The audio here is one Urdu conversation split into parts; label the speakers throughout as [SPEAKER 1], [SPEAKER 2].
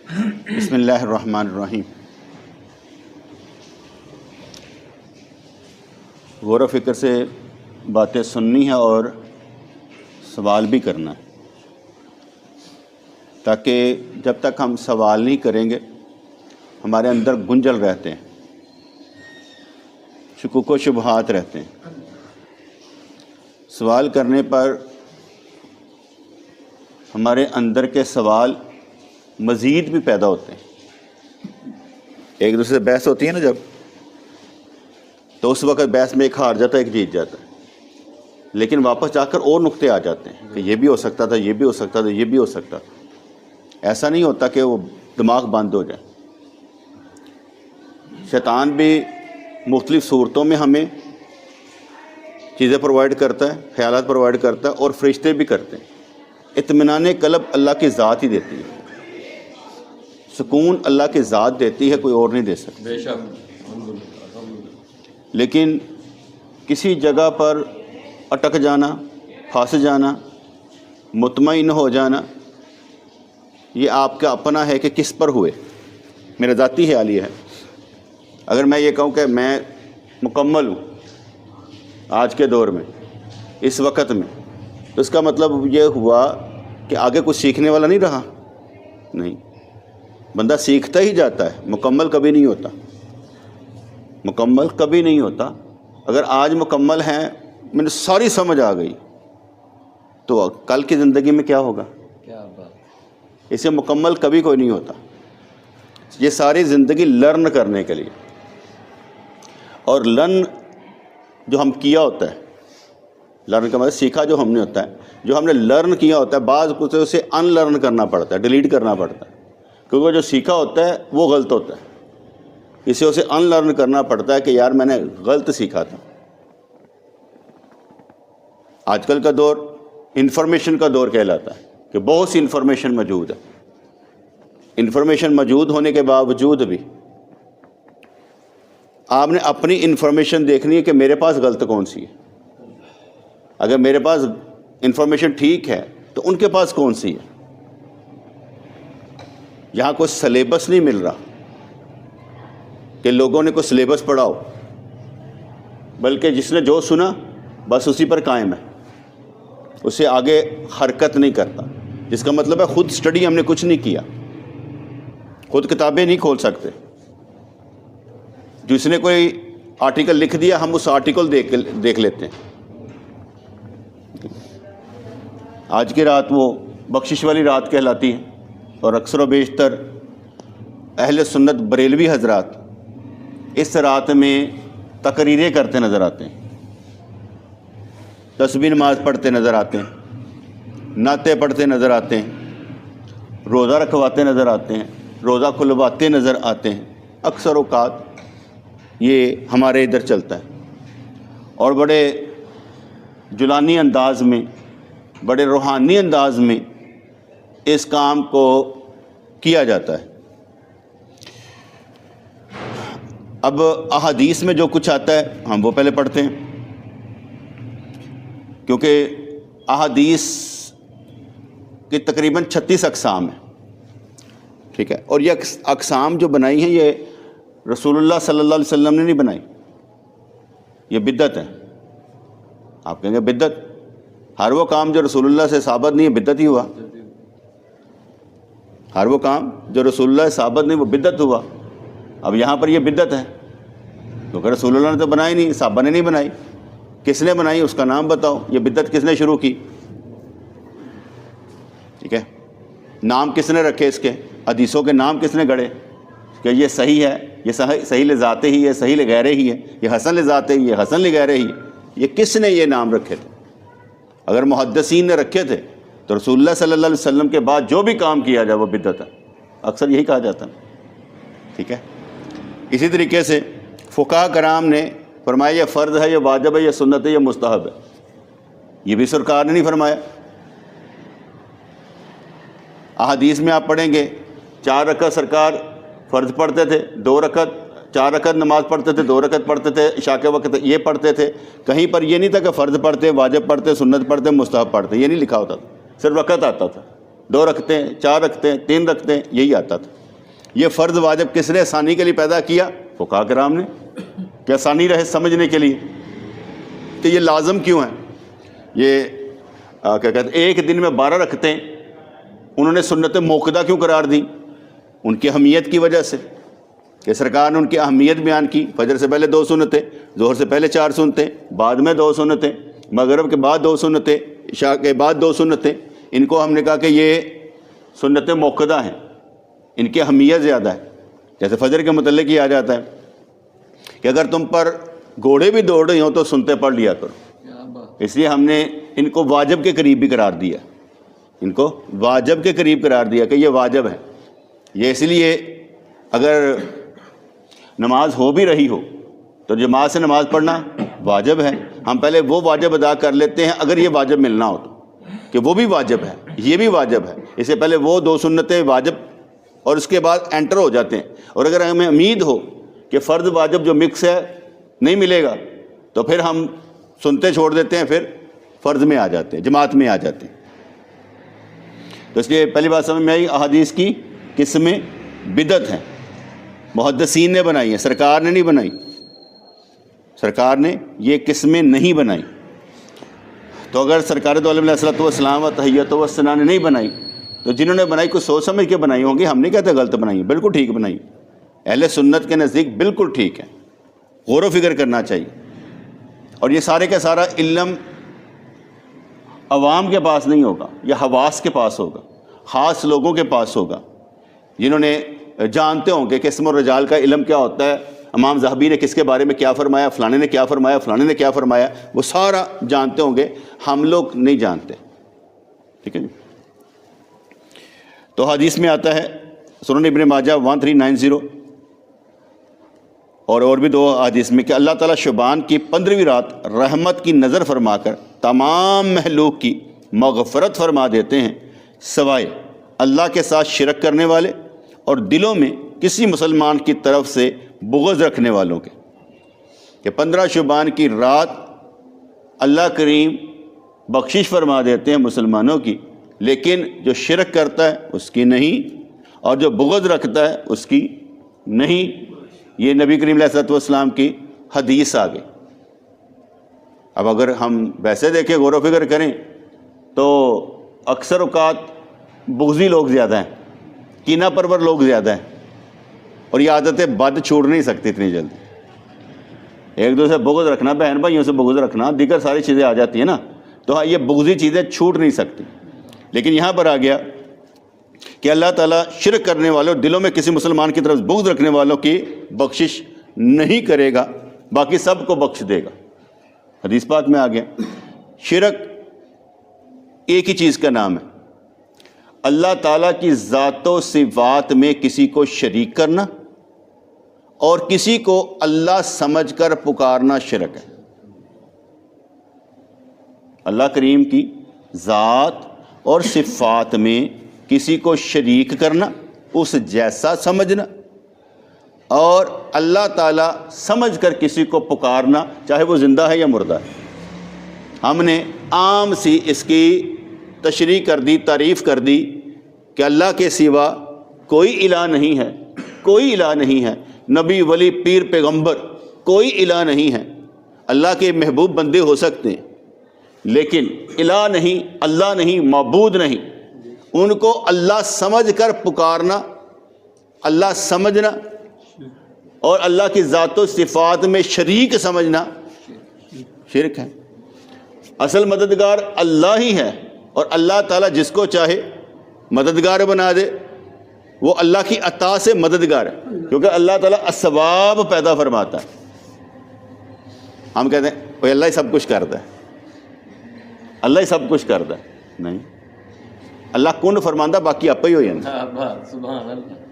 [SPEAKER 1] بسم اللہ الرحمن الرحیم۔ غور و فکر سے باتیں سننی ہے اور سوال بھی کرنا ہے، تاکہ جب تک ہم سوال نہیں کریں گے ہمارے اندر گنجل رہتے ہیں، شکوک و شبہات رہتے ہیں۔ سوال کرنے پر ہمارے اندر کے سوال مزید بھی پیدا ہوتے ہیں۔ ایک دوسرے سے بحث ہوتی ہے نا جب، تو اس وقت بحث میں ایک ہار جاتا ہے ایک جیت جاتا ہے، لیکن واپس جا کر اور نقطے آ جاتے ہیں کہ یہ بھی ہو سکتا تھا، یہ بھی ہو سکتا تھا، یہ بھی ہو سکتا تھا۔ ایسا نہیں ہوتا کہ وہ دماغ بند ہو جائے۔ شیطان بھی مختلف صورتوں میں ہمیں چیزیں پرووائڈ کرتا ہے، خیالات پرووائڈ کرتا ہے، اور فرشتے بھی کرتے ہیں۔ اطمینان قلب اللہ کی ذات ہی دیتی ہے، سکون اللہ کی ذات دیتی ہے، کوئی اور نہیں دے سکتا۔
[SPEAKER 2] بے شک۔
[SPEAKER 1] لیکن کسی جگہ پر اٹک جانا، پھنس جانا، مطمئن ہو جانا، یہ آپ کا اپنا ہے کہ کس پر ہوئے۔ میرا ذاتی خیال یہ ہے، اگر میں یہ کہوں کہ میں مکمل ہوں آج کے دور میں، اس وقت میں، تو اس کا مطلب یہ ہوا کہ آگے کچھ سیکھنے والا نہیں رہا۔ نہیں، بندہ سیکھتا ہی جاتا ہے، مکمل کبھی نہیں ہوتا، مکمل کبھی نہیں ہوتا۔ اگر آج مکمل ہیں، میں نے ساری سمجھ آ گئی، تو کل کی زندگی میں کیا ہوگا؟
[SPEAKER 2] کیا بات۔
[SPEAKER 1] اسے مکمل کبھی کوئی نہیں ہوتا۔ یہ ساری زندگی لرن کرنے کے لیے، اور لرن جو ہم کیا ہوتا ہے، لرن کا مطلب سیکھا جو ہم نے ہوتا ہے، جو ہم نے لرن کیا ہوتا ہے، بعض کچھ اسے ان لرن کرنا پڑتا ہے، ڈیلیٹ کرنا پڑتا ہے، کیونکہ جو سیکھا ہوتا ہے وہ غلط ہوتا ہے، اسے ان لرن کرنا پڑتا ہے کہ یار میں نے غلط سیکھا تھا۔ آج کل کا دور انفارمیشن کا دور کہلاتا ہے کہ بہت سی انفارمیشن موجود ہے۔ انفارمیشن موجود ہونے کے باوجود بھی آپ نے اپنی انفارمیشن دیکھنی ہے کہ میرے پاس غلط کون سی ہے۔ اگر میرے پاس انفارمیشن ٹھیک ہے تو ان کے پاس کون سی ہے۔ یہاں کوئی سلیبس نہیں مل رہا کہ لوگوں نے کوئی سلیبس پڑھا ہو، بلکہ جس نے جو سنا بس اسی پر قائم ہے، اسے آگے حرکت نہیں کرتا، جس کا مطلب ہے خود سٹڈی ہم نے کچھ نہیں کیا، خود کتابیں نہیں کھول سکتے۔ جس نے کوئی آرٹیکل لکھ دیا ہم اس آرٹیکل دیکھ لیتے ہیں۔ آج کی رات وہ بخشش والی رات کہلاتی ہے، اور اکثر و بیشتر اہل سنت بریلوی حضرات اس رات میں تقریریں کرتے نظر آتے ہیں، تسبیح نماز پڑھتے نظر آتے ہیں، نعتیں پڑھتے نظر آتے ہیں، روزہ رکھواتے نظر آتے ہیں، روزہ کھلواتے نظر آتے ہیں۔ اکثر اوقات یہ ہمارے ادھر چلتا ہے، اور بڑے جولانی انداز میں، بڑے روحانی انداز میں اس کام کو کیا جاتا ہے۔ اب احادیث میں جو کچھ آتا ہے ہم وہ پہلے پڑھتے ہیں، کیونکہ احادیث کی تقریباً 36 اقسام ہیں، ٹھیک ہے، اور یہ اقسام جو بنائی ہیں یہ رسول اللہ صلی اللہ علیہ وسلم نے نہیں بنائی، یہ بدعت ہے۔ آپ کہیں گے بدعت، ہر وہ کام جو رسول اللہ سے ثابت نہیں ہے بدعت ہی ہوا، ہر وہ کام جو رسول اللہ سے ثابت نہیں وہ بدعت ہوا۔ اب یہاں پر یہ بدعت ہے کیونکہ رسول اللہ نے تو بنائی نہیں، صحابہ نے نہیں بنائی، کس نے بنائی اس کا نام بتاؤ، یہ بدعت کس نے شروع کی، ٹھیک ہے، نام کس نے رکھے اس کے، حدیثوں کے نام کس نے گڑے کہ یہ صحیح ہے، یہ صحیح لذاتے ہی ہے، صحیح لغیرے ہی ہے، یہ حسن لذاتے ہی ہے، حسن لغیرے ہی ہے، یہ کس نے یہ نام رکھے تھے؟ اگر محدثین نے رکھے تھے تو رسول اللہ صلی اللہ علیہ وسلم کے بعد جو بھی کام کیا جائے وہ بدعت ہے، اکثر یہی کہا جاتا ہے، ٹھیک ہے۔ اسی طریقے سے فقہاء کرام نے فرمایا یہ فرض ہے، یہ واجب ہے، یہ سنت ہے، یہ مستحب ہے، یہ بھی سرکار نے نہیں فرمایا۔ احادیث میں آپ پڑھیں گے 4 رکعت سرکار فرض پڑھتے تھے، 2 رکعت 4 رکعت نماز پڑھتے تھے، 2 رکعت پڑھتے تھے، عشاء کے وقت یہ پڑھتے تھے، کہیں پر یہ نہیں تھا کہ فرض پڑھتے، واجب پڑھتے، سنت پڑھتے، مستحب پڑھتے، یہ نہیں لکھا ہوتا تھا، صرف رکعت آتا تھا، 2 رکعتیں، 4 رکعتیں، 3 رکعتیں، یہی آتا تھا۔ یہ فرض واجب کس نے آسانی کے لیے پیدا کیا؟ فقہاء کرام نے، کہ آسانی رہے سمجھنے کے لیے کہ یہ لازم کیوں ہے۔ یہ کیا کہتے ہیں، ایک دن میں 12 رکھتے ہیں انہوں نے سنت موقدہ کیوں قرار دی؟ ان کی اہمیت کی وجہ سے، کہ سرکار نے ان کی اہمیت بیان کی۔ فجر سے پہلے 2 سنتیں، ظہر سے پہلے 4 سنتیں، بعد میں 2 سنتیں، مغرب کے بعد 2 سنتیں، عشاء کے بعد 2 سنتیں۔ ان کو ہم نے کہا کہ یہ سنت موقدہ ہیں، ان کی اہمیت زیادہ ہے۔ جیسے فجر کے متعلق یہ آ جاتا ہے کہ اگر تم پر گھوڑے بھی دوڑ رہے ہوں تو سنتے پڑھ لیا کرو، اس لیے ہم نے ان کو واجب کے قریب بھی قرار دیا، ان کو واجب کے قریب قرار دیا کہ یہ واجب ہے۔ یہ اس لیے اگر نماز ہو بھی رہی ہو تو جماعت سے نماز پڑھنا واجب ہے، ہم پہلے وہ واجب ادا کر لیتے ہیں اگر یہ واجب ملنا ہو تو، کہ وہ بھی واجب ہے، یہ بھی واجب ہے، اس سے پہلے وہ 2 سنتیں واجب اور اس کے بعد انٹر ہو جاتے ہیں۔ اور اگر ہمیں امید ہو کہ فرض واجب جو مکس ہے نہیں ملے گا تو پھر ہم سنتے چھوڑ دیتے ہیں، پھر فرض میں آ جاتے ہیں، جماعت میں آ جاتے ہیں۔ تو اس لیے پہلی بات سمجھ میں آئی، احادیث کی قسمیں بدعت ہیں، محدثین نے بنائی ہیں، سرکار نے نہیں بنائی، سرکار نے یہ قسمیں نہیں بنائی۔ تو اگر سرکار دو علیہ الصلوۃ والسلام و تحیۃ و ثنا نے نہیں بنائی تو جنہوں نے بنائی کچھ سوچ سمجھ کے بنائی ہوں گی، ہم نہیں کہتے غلط بنائی، بالکل ٹھیک بنائی، اہل سنت کے نزدیک بالکل ٹھیک ہے، غور و فکر کرنا چاہیے۔ اور یہ سارے کا سارا علم عوام کے پاس نہیں ہوگا، یہ حواس کے پاس ہوگا، خاص لوگوں کے پاس ہوگا، جنہوں نے جانتے ہوں کہ قسم اور رجال کا علم کیا ہوتا ہے، امام ذہبی نے کس کے بارے میں کیا فرمایا، فلانے نے کیا فرمایا، فلانے نے کیا فرمایا، وہ سارا جانتے ہوں گے، ہم لوگ نہیں جانتے، ٹھیک ہے جی۔ تو حدیث میں آتا ہے سنن ابن ماجہ 1390 اور بھی 2 حدیث میں کہ اللہ تعالیٰ شعبان کی 15ویں رات رحمت کی نظر فرما کر تمام مخلوق کی مغفرت فرما دیتے ہیں سوائے اللہ کے ساتھ شرک کرنے والے اور دلوں میں کسی مسلمان کی طرف سے بغض رکھنے والوں کے۔ کہ 15 شعبان کی رات اللہ کریم بخشش فرما دیتے ہیں مسلمانوں کی، لیکن جو شرک کرتا ہے اس کی نہیں، اور جو بغض رکھتا ہے اس کی نہیں۔ یہ نبی کریم علیہ الصلوۃ والسلام کی حدیث آ گئی۔ اب اگر ہم ویسے دیکھیں، غور و فکر کریں تو اکثر اوقات بغضی لوگ زیادہ ہیں، کینہ پرور لوگ زیادہ ہیں، اور یہ عادتیں بد چھوڑ نہیں سکتی اتنی جلدی۔ ایک دوسرے سے بغض رکھنا، بہن بھائیوں سے بغض رکھنا، دیگر ساری چیزیں آ جاتی ہیں نا، تو ہاں یہ بغضی چیزیں چھوٹ نہیں سکتی۔ لیکن یہاں پر آ گیا کہ اللہ تعالیٰ شرک کرنے والوں، دلوں میں کسی مسلمان کی طرف بغض رکھنے والوں کی بخشش نہیں کرے گا، باقی سب کو بخش دے گا۔ حدیث پاک میں آ گیا شرک ایک ہی چیز کا نام ہے، اللہ تعالیٰ کی ذات و صفات میں کسی کو شریک کرنا اور کسی کو اللہ سمجھ کر پکارنا شرک ہے۔ اللہ کریم کی ذات اور صفات میں کسی کو شریک کرنا، اس جیسا سمجھنا، اور اللہ تعالیٰ سمجھ کر کسی کو پکارنا، چاہے وہ زندہ ہے یا مردہ ہے۔ ہم نے عام سی اس کی تشریح کر دی، تعریف کر دی کہ اللہ کے سوا کوئی الہ نہیں ہے، کوئی الہ نہیں ہے، نبی ولی پیر پیغمبر کوئی الہ نہیں ہے۔ اللہ کے محبوب بندے ہو سکتے ہیں لیکن الہ نہیں، اللہ نہیں، معبود نہیں۔ ان کو اللہ سمجھ کر پکارنا، اللہ سمجھنا اور اللہ کی ذات و صفات میں شریک سمجھنا شرک ہے۔ اصل مددگار اللہ ہی ہے، اور اللہ تعالیٰ جس کو چاہے مددگار بنا دے، وہ اللہ کی عطا سے مددگار ہے، کیونکہ اللہ تعالیٰ اسباب پیدا فرماتا ہے۔ ہم کہتے ہیں وہ اللہ ہی سب کچھ کرتا ہے، اللہ ہی سب کچھ کرتا ہے، نہیں، اللہ کن فرماندہ، باقی آپ ہی ہو جانا،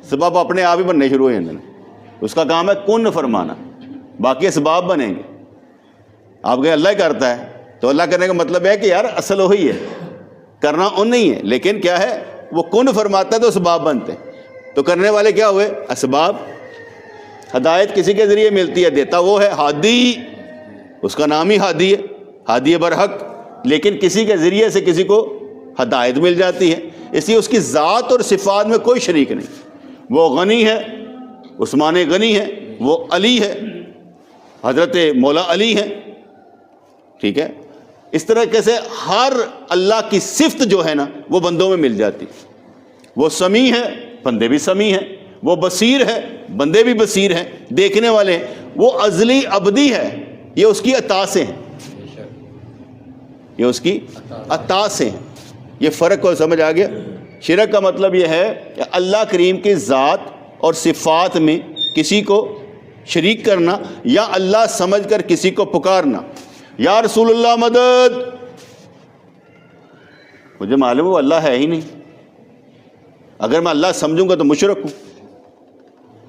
[SPEAKER 1] سبب اپنے آپ ہی بننے شروع ہو جاتے ہیں۔ اس کا کام ہے کن فرمانا، باقی اسباب بنیں گے۔ آپ کہیں اللہ ہی کرتا ہے تو اللہ کرنے کا مطلب ہے کہ یار اصل وہی ہے، کرنا ان نہیں ہے، لیکن کیا ہے وہ کن فرماتا ہے تو اسباب بنتے ہیں۔ تو کرنے والے کیا ہوئے؟ اسباب۔ ہدایت کسی کے ذریعے ملتی ہے، دیتا وہ ہے ہادی، اس کا نام ہی ہادی ہے، ہادی برحق، لیکن کسی کے ذریعے سے کسی کو ہدایت مل جاتی ہے، اس لیے اس کی ذات اور صفات میں کوئی شریک نہیں۔ وہ غنی ہے، عثمان غنی ہے، وہ علی ہے، حضرت مولا علی ہیں، ٹھیک ہے. اس طرح سے ہر اللہ کی صفت جو ہے نا وہ بندوں میں مل جاتی. وہ سمیع ہے، بندے بھی سمیع ہیں. وہ بصیر ہے، بندے بھی بصیر ہیں، دیکھنے والے ہیں. وہ ازلی ابدی ہے، یہ اس کی عطا سے ہیں، یہ اس کی عطا سے ہیں. یہ فرق کو سمجھ آ گیا. شرک کا مطلب یہ ہے کہ اللہ کریم کی ذات اور صفات میں کسی کو شریک کرنا، یا اللہ سمجھ کر کسی کو پکارنا. یا رسول اللہ مدد، مجھے معلوم ہے وہ اللہ ہے ہی نہیں، اگر میں اللہ سمجھوں گا تو مشرک ہوں.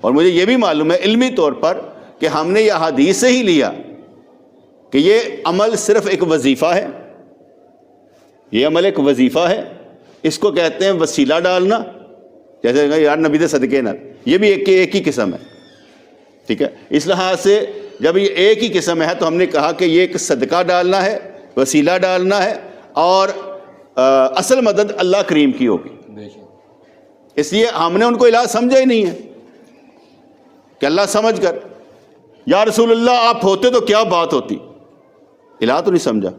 [SPEAKER 1] اور مجھے یہ بھی معلوم ہے علمی طور پر کہ ہم نے یہ حدیث سے ہی لیا کہ یہ عمل صرف ایک وظیفہ ہے، یہ عمل ایک وظیفہ ہے. اس کو کہتے ہیں وسیلہ ڈالنا، جیسے یار نبی دے صدقے نہ، یہ بھی ایک ہی قسم ہے، ٹھیک ہے. اس لحاظ سے جب یہ ایک ہی قسم ہے تو ہم نے کہا کہ یہ ایک صدقہ ڈالنا ہے، وسیلہ ڈالنا ہے، اور اصل مدد اللہ کریم کی ہوگی. اس لیے ہم نے ان کو الہ سمجھا ہی نہیں ہے کہ اللہ سمجھ کر یا رسول اللہ آپ ہوتے تو کیا بات ہوتی، الہ تو نہیں سمجھا.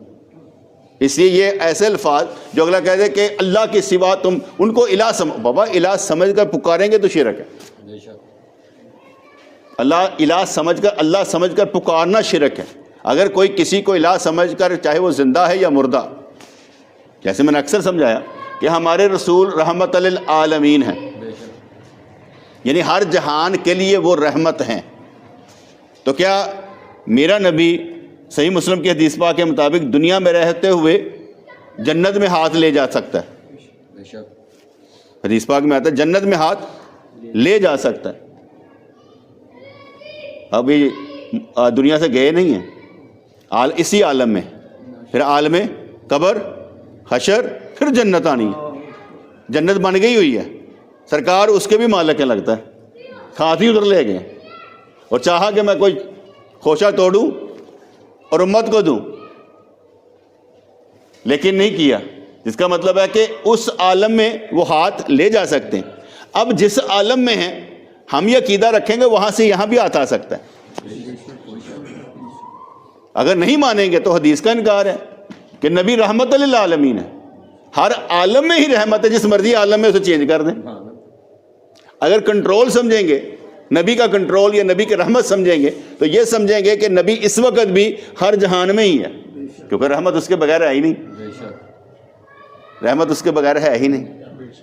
[SPEAKER 1] اس لیے یہ ایسے الفاظ جو اگلا کہہ دے کہ اللہ کے سوا تم ان کو الہ بابا الہ سمجھ کر پکاریں گے تو شرک ہے. الہ سمجھ کر پکارنا شرک ہے. اگر کوئی کسی کو الہ سمجھ کر، چاہے وہ زندہ ہے یا مردہ، جیسے میں نے اکثر سمجھایا کہ ہمارے رسول رحمت للعالمین ہیں، یعنی ہر جہان کے لیے وہ رحمت ہیں. تو کیا میرا نبی صحیح مسلم کی حدیث پاک کے مطابق دنیا میں رہتے ہوئے جنت میں ہاتھ لے جا سکتا ہے؟ حدیث پاک میں آتا ہے جنت میں ہاتھ لے جا سکتا ہے. ابھی دنیا سے گئے نہیں ہیں، اسی عالم میں، پھر عالم قبر، حشر، پھر جنت آنی ہے. جنت بن گئی ہوئی ہے، سرکار اس کے بھی مالک ہیں لگتا ہے، ہاتھ ہی ادھر لے گئے. اور چاہا کہ میں کوئی خوشہ توڑوں اور امت کو دوں، لیکن نہیں کیا. جس کا مطلب ہے کہ اس عالم میں وہ ہاتھ لے جا سکتے ہیں. اب جس عالم میں ہیں ہم یہ عقیدہ رکھیں گے وہاں سے یہاں بھی ہاتھ آ سکتا ہے. اگر نہیں مانیں گے تو حدیث کا انکار ہے کہ نبی رحمت للعالمین ہے. ہر عالم میں ہی رحمت ہے، جس مرضی عالم میں اسے چینج کر دیں. اگر کنٹرول سمجھیں گے، نبی کا کنٹرول یا نبی کی رحمت سمجھیں گے، تو یہ سمجھیں گے کہ نبی اس وقت بھی ہر جہان میں ہی ہے، کیونکہ رحمت اس کے بغیر ہے ہی نہیں. رحمت اس کے بغیر ہے ہی نہیں.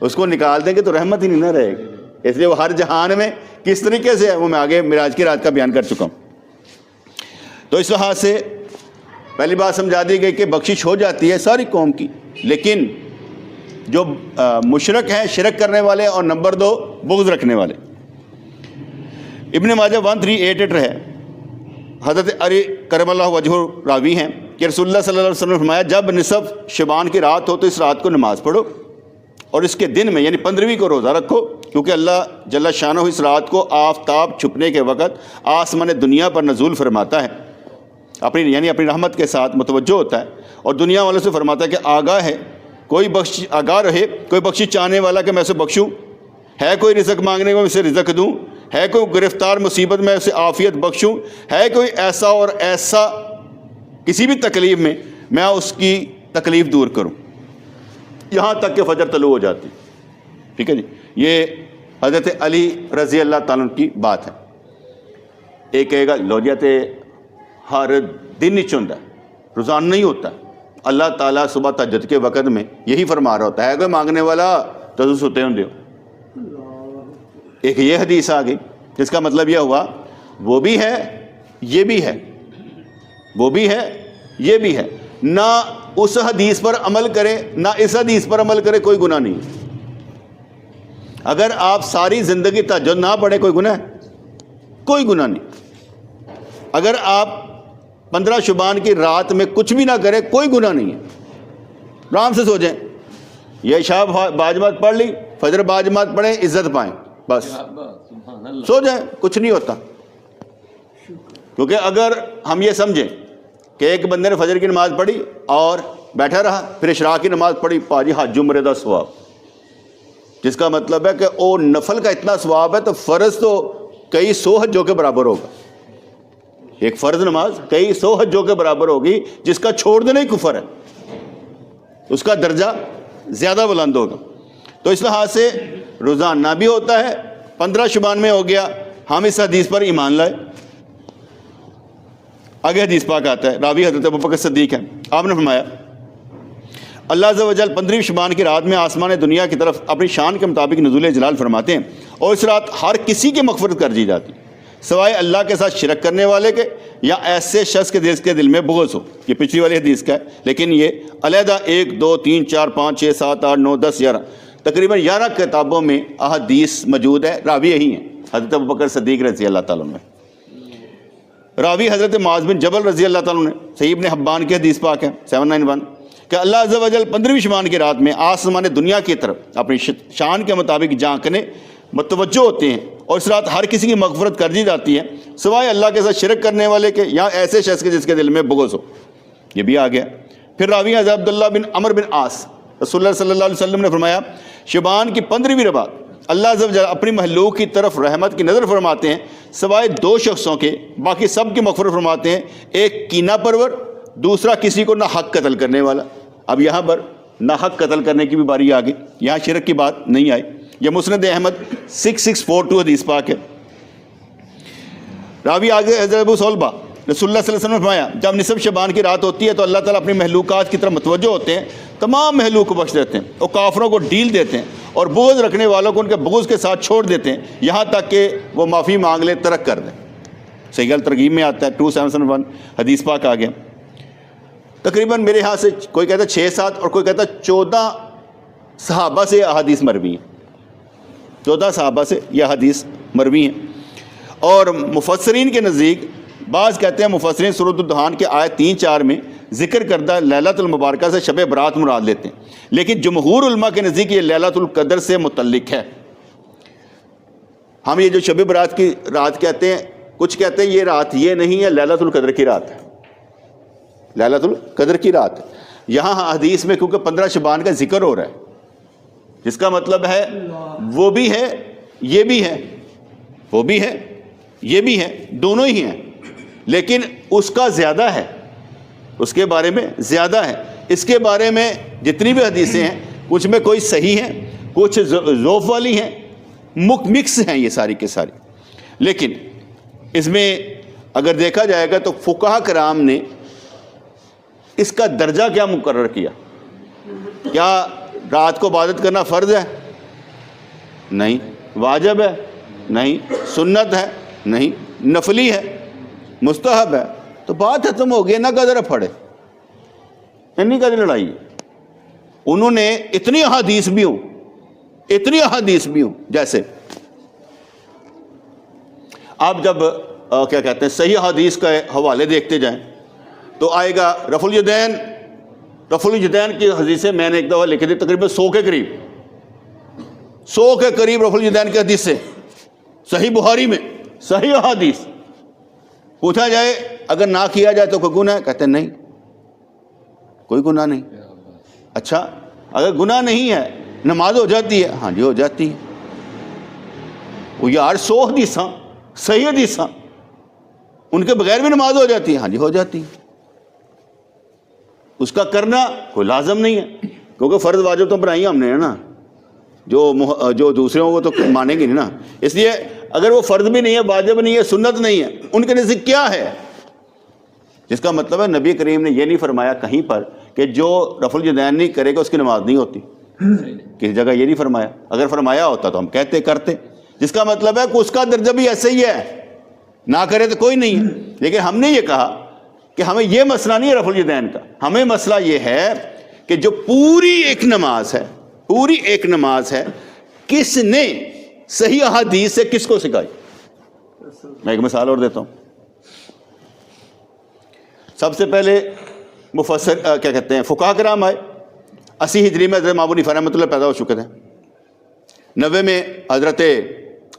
[SPEAKER 1] اس کو نکال دیں گے تو رحمت ہی نہیں نہ رہے گی. اس لیے وہ ہر جہان میں کس طریقے سے ہے وہ میں آگے معراج کی رات کا بیان کر چکا ہوں. تو اس لحاظ سے پہلی بات سمجھا دی گئی کہ بخشش ہو جاتی ہے ساری قوم کی، لیکن جو مشرک ہیں، شرک کرنے والے، اور نمبر 2 بغض رکھنے والے. ابن ماجہ 1388 ہے، حضرت علی کرم اللہ وجہہ راوی ہیں کہ رسول اللہ صلی اللہ علیہ وسلم نے فرمایا جب نصف شعبان کی رات ہو تو اس رات کو نماز پڑھو، اور اس کے دن میں یعنی 15ویں کو روزہ رکھو، کیونکہ اللہ جل شانہ اس رات کو آفتاب چھپنے کے وقت آسمان دنیا پر نزول فرماتا ہے، اپنی رحمت کے ساتھ متوجہ ہوتا ہے، اور دنیا والوں سے فرماتا ہے کہ آگاہ ہے آگاہ رہے کوئی بخشش چاہنے والا کہ میں اسے بخشوں، ہے کوئی رزق مانگنے کو میں اسے رزق دوں، ہے کوئی گرفتار مصیبت میں اسے عافیت بخشوں، ہے کوئی ایسا اور ایسا کسی بھی تکلیف میں میں اس کی تکلیف دور کروں، یہاں تک کہ فجر طلوع ہو جاتی. ٹھیک ہے جی. یہ حضرت علی رضی اللہ تعالیٰ عنہ کی بات ہے. ایک کہے گا لو جی تے ہر دن ہی چند ہے، روزانہ نہیں ہوتا. اللہ تعالیٰ صبح تہجد کے وقت میں یہی فرما رہا ہوتا ہے کوئی مانگنے والا تو ستے ہوں دیو. ایک یہ حدیث آ گئی جس کا مطلب یہ ہوا وہ بھی ہے یہ بھی ہے، وہ بھی ہے یہ بھی ہے. نہ اس حدیث پر عمل کرے نہ اس حدیث پر عمل کرے کوئی گناہ نہیں. اگر آپ ساری زندگی تہجد نہ پڑھیں کوئی گناہ ہے؟ کوئی گناہ نہیں. اگر آپ 15 شعبان کی رات میں کچھ بھی نہ کریں کوئی گناہ نہیں ہے. آرام سے سو جائیں، یہ عشاء باجماعت پڑھ لی، فجر باجماعت پڑھیں، عزت پائیں، بس سو جائیں، کچھ نہیں ہوتا. کیونکہ اگر ہم یہ سمجھیں کہ ایک بندے نے فجر کی نماز پڑھی اور بیٹھا رہا، پھر اشراق کی نماز پڑھی، پاجی حج عمرے دا ثواب، جس کا مطلب ہے کہ وہ نفل کا اتنا ثواب ہے تو فرض تو کئی 100 حجوں کے برابر ہوگا. ایک فرض نماز کئی 100 حجوں کے برابر ہوگی، جس کا چھوڑ دینا ہی کفر ہے، اس کا درجہ زیادہ بلند ہوگا. تو اس لحاظ سے روزانہ بھی ہوتا ہے، 15 شعبان میں ہو گیا. ہم اس حدیث پر ایمان لائے. آگے حدیث پاک آتا ہے، راوی حضرت ابوبکر صدیق ہے. آپ نے فرمایا اللہ عز و جل 15 شعبان کی رات میں آسمان دنیا کی طرف اپنی شان کے مطابق نزول جلال فرماتے ہیں، اور اس رات ہر کسی کی مغفرت کر دی جاتی سوائے اللہ کے ساتھ شرک کرنے والے کے یا ایسے شخص کے دل میں بغض ہو. یہ پچھلی والی حدیث کا ہے، لیکن یہ علیحدہ 1 2 3 4 5 6 7 8 9 10 11 تقریباً 11 کتابوں میں احادیث موجود ہے. راوی یہی ہیں حضرت ابوبکر صدیق رضی اللہ تعالیٰ عنہ. راوی حضرت معاذ بن جبل رضی اللہ تعالیٰ عنہ. صحیح ابن حبان کی حدیث پاک ہے 791 کہ اللہ عز و جل 15ویں شعبان کی رات میں آسمان دنیا کی طرف اپنی شان کے مطابق جھانکنے متوجہ ہوتے ہیں، اور اس رات ہر کسی کی مغفرت کر دی جاتی ہے سوائے اللہ کے ساتھ شرک کرنے والے کے یا ایسے شخص کے جس کے دل میں بغض ہو. یہ بھی آ گیا. پھر راوی حضرت عبداللہ بن عمر بن عاص رسول اللہ صلی اللہ علیہ وسلم نے فرمایا شعبان کی 15ویں رات اللہ عز و جل اپنی مخلوق کی طرف رحمت کی نظر فرماتے ہیں سوائے 2 شخصوں کے، باقی سب کی مغفرت فرماتے ہیں. ایک کینہ پرور، دوسرا کسی کو نہ حق قتل کرنے والا. اب یہاں پر نہ حق قتل کرنے کی بھی باری آ گئی، یہاں شرک کی بات نہیں آئی. یہ مسند احمد 6642 حدیث پاک ہے. راوی آگے حضرت ابو صلبہ رسول اللہ صلی اللہ علیہ وسلم نے فرمایا جب نصف شعبان کی رات ہوتی ہے تو اللہ تعالیٰ اپنی محلوقات کی طرف متوجہ ہوتے ہیں، تمام محلوق کو بخش دیتے ہیں اور کافروں کو ڈھیل دیتے ہیں اور بغض رکھنے والوں کو ان کے بغض کے ساتھ چھوڑ دیتے ہیں یہاں تک کہ وہ معافی مانگ لیں، ترک کر دیں. صحیح ترغیب میں آتا ہے 2771 حدیث پاک آ گیا. تقریباً میرے ہاں سے کوئی کہتا ہے 6-7 اور کوئی کہتا ہے 14 صحابہ سے احادیث مروی ہیں. 14 صحابہ سے یہ حدیث مروی ہیں. اور مفسرین کے نزدیک بعض کہتے ہیں مفسرین سورۃ الدخان کے آیت 3-4 میں ذکر کردہ لیلۃ المبارکہ سے شب برات مراد لیتے ہیں، لیکن جمہور علماء کے نزدیک یہ لیلۃ القدر سے متعلق ہے. ہم یہ جو شب برات کی رات کہتے ہیں، کچھ کہتے ہیں یہ رات یہ نہیں ہے، لیلۃ القدر کی رات ہے، لیلۃ القدر کی رات. یہاں حدیث میں کیونکہ 15 شعبان کا ذکر ہو رہا ہے، جس کا مطلب ہے وہ بھی ہے یہ بھی ہے، وہ بھی ہے یہ بھی ہے، دونوں ہی ہیں، لیکن اس کا زیادہ ہے، اس کے بارے میں زیادہ ہے. اس کے بارے میں جتنی بھی حدیثیں ہیں کچھ میں کوئی صحیح ہیں، کچھ ضعف والی ہیں، مکس ہیں یہ ساری کے ساری. لیکن اس میں اگر دیکھا جائے گا تو فقہاء کرام نے اس کا درجہ کیا مقرر کیا. کیا رات کو عبادت کرنا فرض ہے؟ نہیں. واجب ہے؟ نہیں. سنت ہے؟ نہیں. نفلی ہے؟ مستحب ہے؟ تو بات ختم ہو گئی، نہ قدر پڑے، اتنی قدر لڑائی. انہوں نے اتنی احادیث بھی ہوں جیسے آپ جب کیا کہتے ہیں صحیح حدیث کا حوالے دیکھتے جائیں تو آئے گا رفع الیدین کی حدیث میں نے ایک دفعہ لکھی تھی تقریباً 100 کے قریب رفع الیدین کی حدیث سے صحیح بخاری میں صحیح حدیث. پوچھا جائے اگر نہ کیا جائے تو کوئی گناہ ہے؟ کہتے ہیں نہیں، کوئی گناہ نہیں. اچھا اگر گناہ نہیں ہے نماز ہو جاتی ہے؟ ہاں جی ہو جاتی ہے. وہ یار 100 حدیثاں صحیح حدیثاں ان کے بغیر بھی نماز ہو جاتی ہے؟ ہاں جی ہو جاتی ہے. اس کا کرنا کوئی لازم نہیں ہے، کیونکہ فرض واجب تو بنائی ہم نے ہے نا، جو دوسرے ہوں وہ تو مانیں گے نہیں نا. اس لیے اگر وہ فرض بھی نہیں ہے، واجب نہیں ہے، سنت نہیں ہے، ان کے نزدیک کیا ہے؟ جس کا مطلب ہے نبی کریم نے یہ نہیں فرمایا کہیں پر کہ جو رفع الیدین نہیں کرے گا اس کی نماز نہیں ہوتی. کسی جگہ یہ نہیں فرمایا. اگر فرمایا ہوتا تو ہم کہتے کرتے. جس کا مطلب ہے کہ اس کا درجہ بھی ایسے ہی ہے، نہ کرے تو کوئی نہیں ہے. لیکن ہم نے یہ کہا کہ ہمیں یہ مسئلہ نہیں ہے رفع الیدین کا، ہمیں مسئلہ یہ ہے کہ جو پوری ایک نماز ہے کس نے صحیح احادیث سے کس کو سکھائی. میں ایک مثال اور دیتا ہوں. سب سے پہلے مفسر کیا کہتے ہیں فقہاء کرام آئے. 80 ہجری میں حضرت امام ابو حنیفہ رحمۃ اللہ پیدا ہو چکے تھے. 90 میں حضرت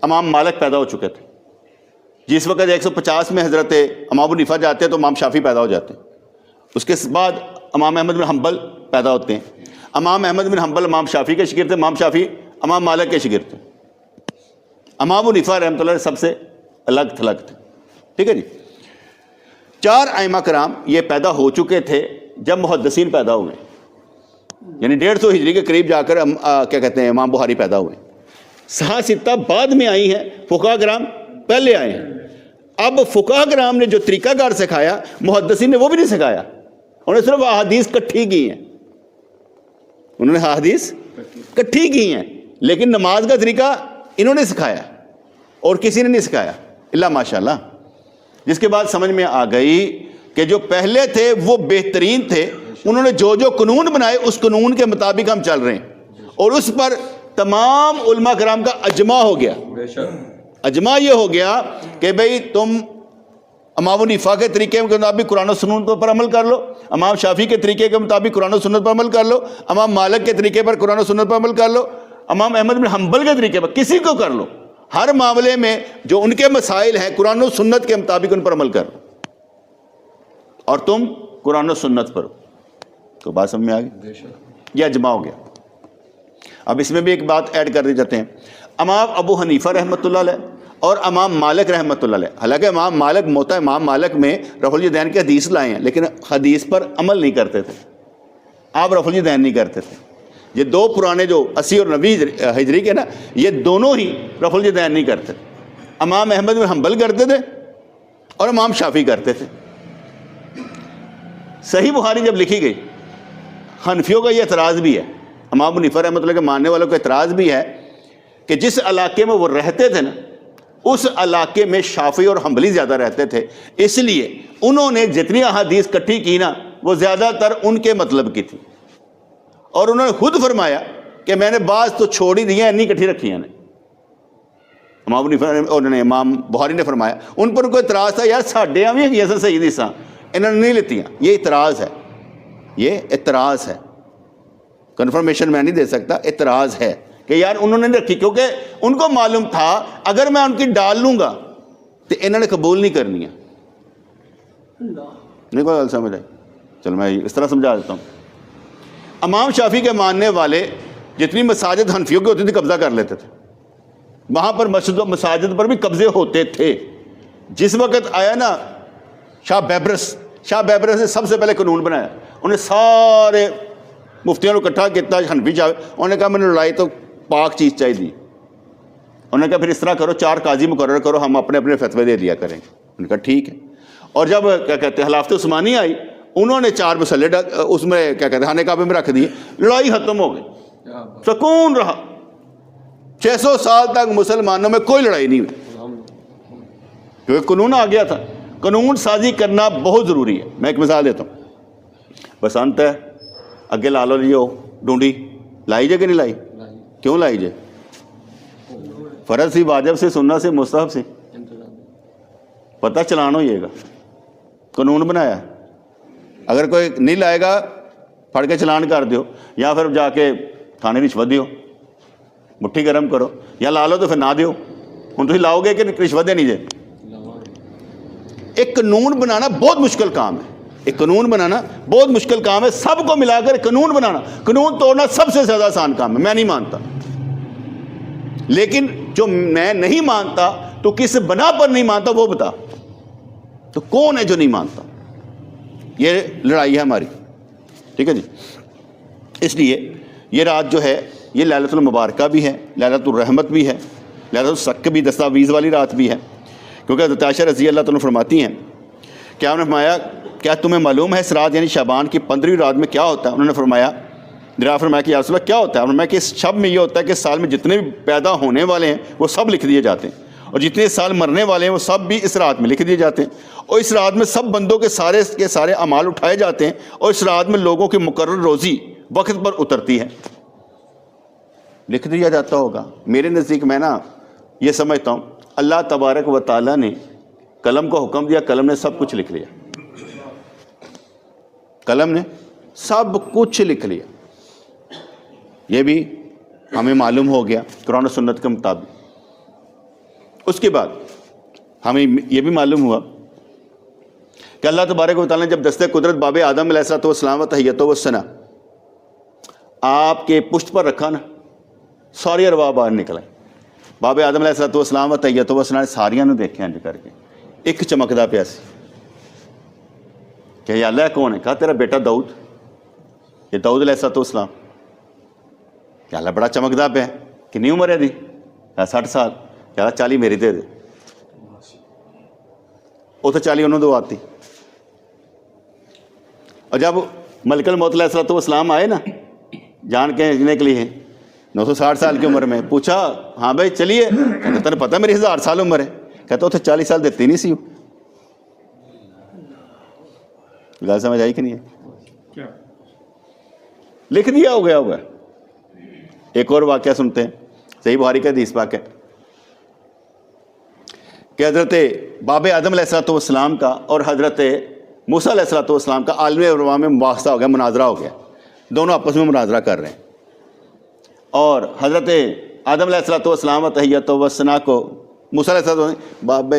[SPEAKER 1] امام مالک پیدا ہو چکے تھے. جس وقت 150 میں حضرت امام ابو حنیفہ جاتے ہیں تو امام شافعی پیدا ہو جاتے ہیں. اس کے بعد امام احمد بن حنبل پیدا ہوتے ہیں. امام احمد بن حنبل امام شافعی کے شاگرد تھے. امام شافعی امام مالک کے شاگرد تھے. امام ابو حنیفہ رحمۃ اللہ علیہ سب سے الگ تھلگ تھے. ٹھیک ہے جی. 4 ائمہ کرام یہ پیدا ہو چکے تھے جب محدثین پیدا ہوئے, یعنی 150 ہجری کے قریب جا کر کیا کہتے ہیں امام بخاری پیدا ہوئے. 6 ستہ بعد میں آئی ہیں, فقہاء کرام پہلے آئے ہیں. اب فقہاء کرام نے جو طریقہ کار سکھایا محدثین نے وہ بھی نہیں سکھایا, انہوں نے صرف احادیث اکٹھی کی ہیں, انہوں نے احادیث اکٹھی کی ہیں, لیکن نماز کا طریقہ انہوں نے سکھایا اور کسی نے نہیں سکھایا الا ماشاءاللہ. جس کے بعد سمجھ میں آ گئی کہ جو پہلے تھے وہ بہترین تھے, انہوں نے جو جو قانون بنائے اس قانون کے مطابق ہم چل رہے ہیں, اور اس پر تمام علماء کرام کا اجماع ہو گیا. اجماع یہ ہو گیا کہ بھئی تم امام ابو حنیفہ کے طریقے کے مطابق قرآن و سنت پر عمل کر لو, امام شافعی کے طریقے کے مطابق قرآن و سنت پر عمل کر لو, امام مالک کے طریقے پر قرآن و سنت پر عمل کر لو, امام احمد بن حنبل کے طریقے پر, کسی کو کر لو. ہر معاملے میں جو ان کے مسائل ہیں قرآن و سنت کے مطابق ان پر عمل کر لو, اور تم قرآن و سنت پر. تو بات سمجھ میں آ گئی, یہ اجماع ہو گیا. اب اس میں بھی ایک بات ایڈ کر دی جاتے ہیں. امام ابو حنیفہ رحمۃ اللہ علیہ اور امام مالک رحمۃ اللہ علیہ, حالانکہ امام مالک موتا امام مالک میں رفع الیدین کی حدیث لائے ہیں, لیکن حدیث پر عمل نہیں کرتے تھے. آپ رفع الیدین نہیں کرتے تھے. یہ 2 پرانے جو 80 اور 90 ہجری کے نا, یہ دونوں ہی رفع الیدین نہیں کرتے. امام احمد بن حنبل کرتے تھے اور امام شافعی کرتے تھے. صحیح بخاری جب لکھی گئی, حنفیوں کا یہ اعتراض بھی ہے, امام ابو حنیفہ رحمۃ اللہ کے ماننے والوں کا اعتراض بھی ہے کہ جس علاقے میں وہ رہتے تھے نا, اس علاقے میں شافعی اور حنبلی زیادہ رہتے تھے, اس لیے انہوں نے جتنی احادیث اکٹھی کی نا وہ زیادہ تر ان کے مطلب کی تھی. اور انہوں نے خود فرمایا کہ میں نے بعض تو چھوڑ ہی دی ہیں, نہیں اکٹھی رکھی ہیں. امام ابو حنیفہ اور امام بخاری نے فرمایا, ان پر کوئی اعتراض تھا, یار ساڈے بھی ہیں ایسا صحیح حدیثاں انہوں نے نہیں لیتی ہیں. یہ اعتراض ہے, یہ اعتراض ہے, کنفرمیشن میں نہیں دے سکتا, اعتراض ہے کہ یار انہوں نے نہیں رکھی, کیونکہ ان کو معلوم تھا اگر میں ان کی ڈال لوں گا تو انہوں نے قبول نہیں کرنی ہے. نہیں کوئی غلط سمجھ آئی؟ چلو میں اس طرح سمجھا دیتا ہوں. امام شافعی کے ماننے والے جتنی مساجد حنفیوں کی ہوتی تھی قبضہ کر لیتے تھے, وہاں پر مسجد و مساجد پر بھی قبضے ہوتے تھے. جس وقت آیا نا شاہ بیبرس نے سب سے پہلے قانون بنایا, انہیں سارے مفتیوں کو اکٹھا کیا, حنفی چاہے, انہوں نے کہا میں نے لڑائی تو پاک چیز چاہیے. انہوں نے کہا پھر اس طرح کرو 4 قاضی مقرر کرو, ہم اپنے اپنے فتوے دے دیا کریں. انہوں نے کہا ٹھیک ہے. اور جب کیا کہتے ہیں خلافت عثمانی آئی, انہوں نے 4 مسئلے اس میں کیا کہتے ہیں خانہ کعبے میں رکھ دیے, لڑائی ختم ہو گئی, سکون رہا. 600 سال تک مسلمانوں میں کوئی لڑائی نہیں ہوئی, کیونکہ قانون آ گیا تھا. قانون سازی کرنا بہت ضروری ہے. میں ایک مثال دیتا ہوں. بسنت ہے, اگے لا لو جی, ڈونڈی لائی جائے کہ نہیں لائی؟ کیوں لائی جائے؟ فرض سی, واجب سے, سننا سے, مستحب سے, پتہ چلان ہوئیے گا. قانون بنایا, اگر کوئی نہیں لائے گا پھڑ کے چلان کر دیو, یا پھر جا کے تھانے رشوت دیو, مٹھی گرم کرو, یا لا لو تو پھر نہ دیو. ہوں تھی لاؤ گے کہ رشوت دینی جائے؟ ایک قانون بنانا بہت مشکل کام ہے, ایک قانون بنانا بہت مشکل کام ہے. سب کو ملا کر قانون بنانا, قانون توڑنا سب سے زیادہ آسان کام ہے. میں نہیں مانتا, لیکن جو میں نہیں مانتا تو کس بنا پر نہیں مانتا وہ بتا. تو کون ہے جو نہیں مانتا؟ یہ لڑائی ہے ہماری. ٹھیک ہے جی. اس لیے یہ رات جو ہے یہ لیلۃ المبارکہ بھی ہے, لیلۃ الرحمت بھی ہے, لیلۃ الصق بھی, دستاویز والی رات بھی ہے. کیونکہ حضرت عائشہ رضی اللہ تعالیٰ فرماتی ہیں کہ آپ نے فرمایا کیا تمہیں معلوم ہے اس رات یعنی شعبان کی 15ویں رات میں کیا ہوتا ہے؟ انہوں نے فرمایا, درا فرمایا کہ یا رسول اللہ کیا ہوتا ہے؟ فرمایا کہ اس شب میں یہ ہوتا ہے کہ سال میں جتنے بھی پیدا ہونے والے ہیں وہ سب لکھ دیے جاتے ہیں, اور جتنے سال مرنے والے ہیں وہ سب بھی اس رات میں لکھ دیے جاتے ہیں, اور اس رات میں سب بندوں کے سارے اعمال اٹھائے جاتے ہیں, اور اس رات میں لوگوں کی مقرر روزی وقت پر اترتی ہے. لکھ دیا جاتا ہوگا. میرے نزدیک میں نا یہ سمجھتا ہوں اللہ تبارک و تعالیٰ نے قلم کو حکم دیا, قلم نے سب کچھ لکھ لیا, قلم نے سب کچھ لکھ لیا. یہ بھی ہمیں معلوم ہو گیا قرآن و سنت کے مطابق. اس کے بعد ہمیں یہ بھی معلوم ہوا کہ اللہ تبارک و تعالیٰ نے جب دستِ قدرت باب آدم علیہ السلام و تحیتہ و ثنا آپ کے پشت پر رکھا نا, ساری ارواح باہر نکل آئی. بابے آدم علیہ السلام و تحیت و ثنا ساریاں نوں دیکھیا انج کر کے, ایک چمکدا پیا سی کہ یا اللہ کون ہے؟ کہا تیرا بیٹا داؤد, یہ داؤد علیہ السلام. یا اللہ بڑا چمکدا پیا, کنی عمر ہے دی؟ 60 سال. یا اللہ 40 میری دے دے. وہ تو 40 انہوں دواتی. اور جب ملک الموت علیہ السلام آئے نا جان کے جینے کے لیے 960 سال کی عمر میں, پوچھا ہاں بھائی چلیے, کہتا تمہیں پتہ میری 1000 سال عمر ہے. کہتا اتنے 40 سال دیتی نہیں سی. گل سمجھ آئی کہ نہیں ہے؟ لکھ دیا ہو گیا ہوگا. ایک اور واقعہ سنتے ہیں, صحیح بخاری کا حدیث پاک ہے کہ حضرت باب آدم علیہ السلام کا اور حضرت موسیٰ علیہ السلام کا عالم ارواح میں مباحثہ ہو گیا, مناظرہ ہو گیا. دونوں آپس میں مناظرہ کر رہے ہیں, اور حضرت آدم علیہ السلام و تحیت و ثنا کو موسیٰ علیہ السلام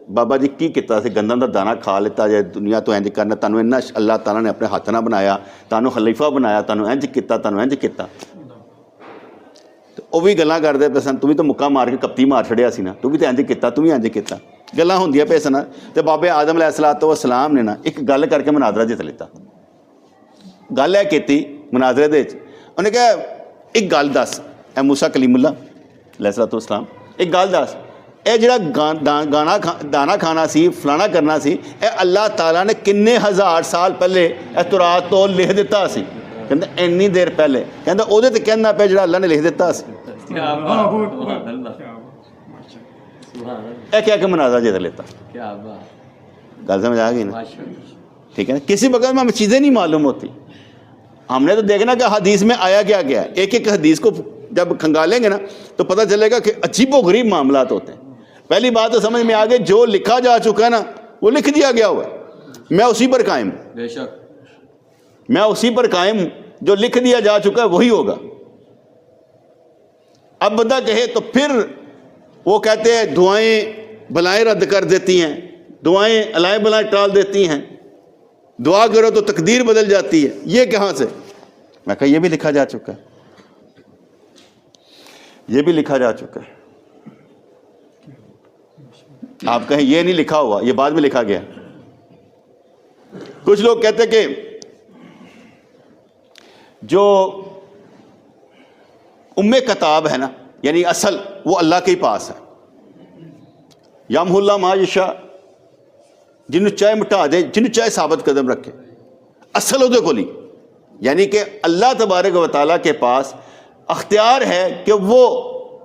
[SPEAKER 1] بابا جی کی کیتا سی گندم دا دانا کھا لیتا جائے دنیا تو انج کرنا, تانوں انہاں اللہ تعالیٰ نے اپنے ہاتھ نہ بنایا, تانوں خلیفہ بنایا, تانوں انج کیتا, تانوں انج کیتا. تو وہ بھی گلاں کردے پے سن, تو بھی تو مکہ مار کے کپتی مار چھڑیا سی نا, تو بھی تو انج کیتا, تو بھی انج کیتا, گلاں ہوندیاں پے سن. تے بابے آدم علیہ السلام نے نا ایک گل کر کے مناظرہ جت لیتا. گل ہے کیتی مناظرے دے وچ, انہیں کہا ایک گل دس اے موسیٰ کلیم اللہ علیہ السلام, ایک گل دس اے جڑا دانا کھانا سی, فلانا کرنا سی, اے اللہ تعالیٰ نے کنے 1000 سال پہلے اے تورات تو لکھ دیتا سی؟ کہندا اینی دیر پہلے. کہندا او دے تے کہنا پہ جڑا اللہ نے لکھ دیتا سی. اے کیا کہ مناظرہ جیت لیتا. گل سمجھ آ گئی نا؟ ٹھیک ہے نا. کسی وقت میں ہمیں چیزیں نہیں معلوم ہوتی, ہم نے تو دیکھنا کہ حدیث میں آیا کیا گیا ہے. ایک ایک حدیث کو جب کھنگالیں گے نا تو پتہ چلے گا کہ عجیب و غریب معاملات ہوتے ہیں. پہلی بات تو سمجھ میں آ گئی, جو لکھا جا چکا ہے نا وہ لکھ دیا گیا ہوا ہے, میں اسی پر قائم ہوں.
[SPEAKER 2] بے شک
[SPEAKER 1] میں اسی پر قائم ہوں, جو لکھ دیا جا چکا ہے وہی ہوگا. اب بندہ کہے تو پھر وہ کہتے ہیں دعائیں بلائیں رد کر دیتی ہیں, دعائیں علائیں بلائیں ٹال دیتی ہیں, دعا کرو تو تقدیر بدل جاتی ہے. یہ کہاں سے؟ میں کہا یہ بھی لکھا جا چکا ہے, یہ بھی لکھا جا چکا ہے. آپ کہیں یہ نہیں لکھا ہوا, یہ بعد میں لکھا گیا. کچھ لوگ کہتے کہ جو کتاب ہے نا, یعنی اصل وہ اللہ کے ہی پاس ہے. یمحو اللہ ما یشاء, جنہوں چاہے مٹا دے, جنہوں چاہے ثابت قدم رکھے. اصل وہ کو یعنی کہ اللہ تبارک و تعالیٰ کے پاس اختیار ہے کہ وہ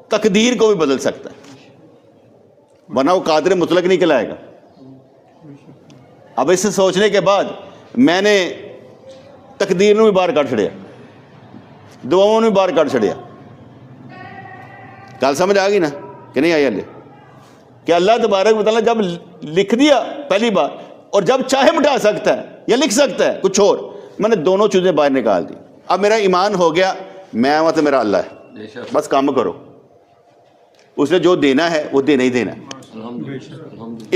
[SPEAKER 1] تقدیر کو بھی بدل سکتا ہے, ورنہ وہ قادر مطلق نہیں کہلائے گا. اب اس سے سوچنے کے بعد میں نے تقدیر نو بھی باہر کر چھڑیا, دعاؤں بھی باہر کر چھڑیا. گل سمجھ آ گئی نا کہ نہیں آئی؟ اللہ کہ اللہ تبارک و تعالیٰ جب لکھ دیا پہلی بار, اور جب چاہے مٹا سکتا ہے یا لکھ سکتا ہے کچھ اور, میں نے دونوں چیزیں باہر نکال دی. اب میرا ایمان ہو گیا, میں تو میرا اللہ ہے, بس کام کرو. اس نے جو دینا ہے وہ دینا ہی دینا ہے.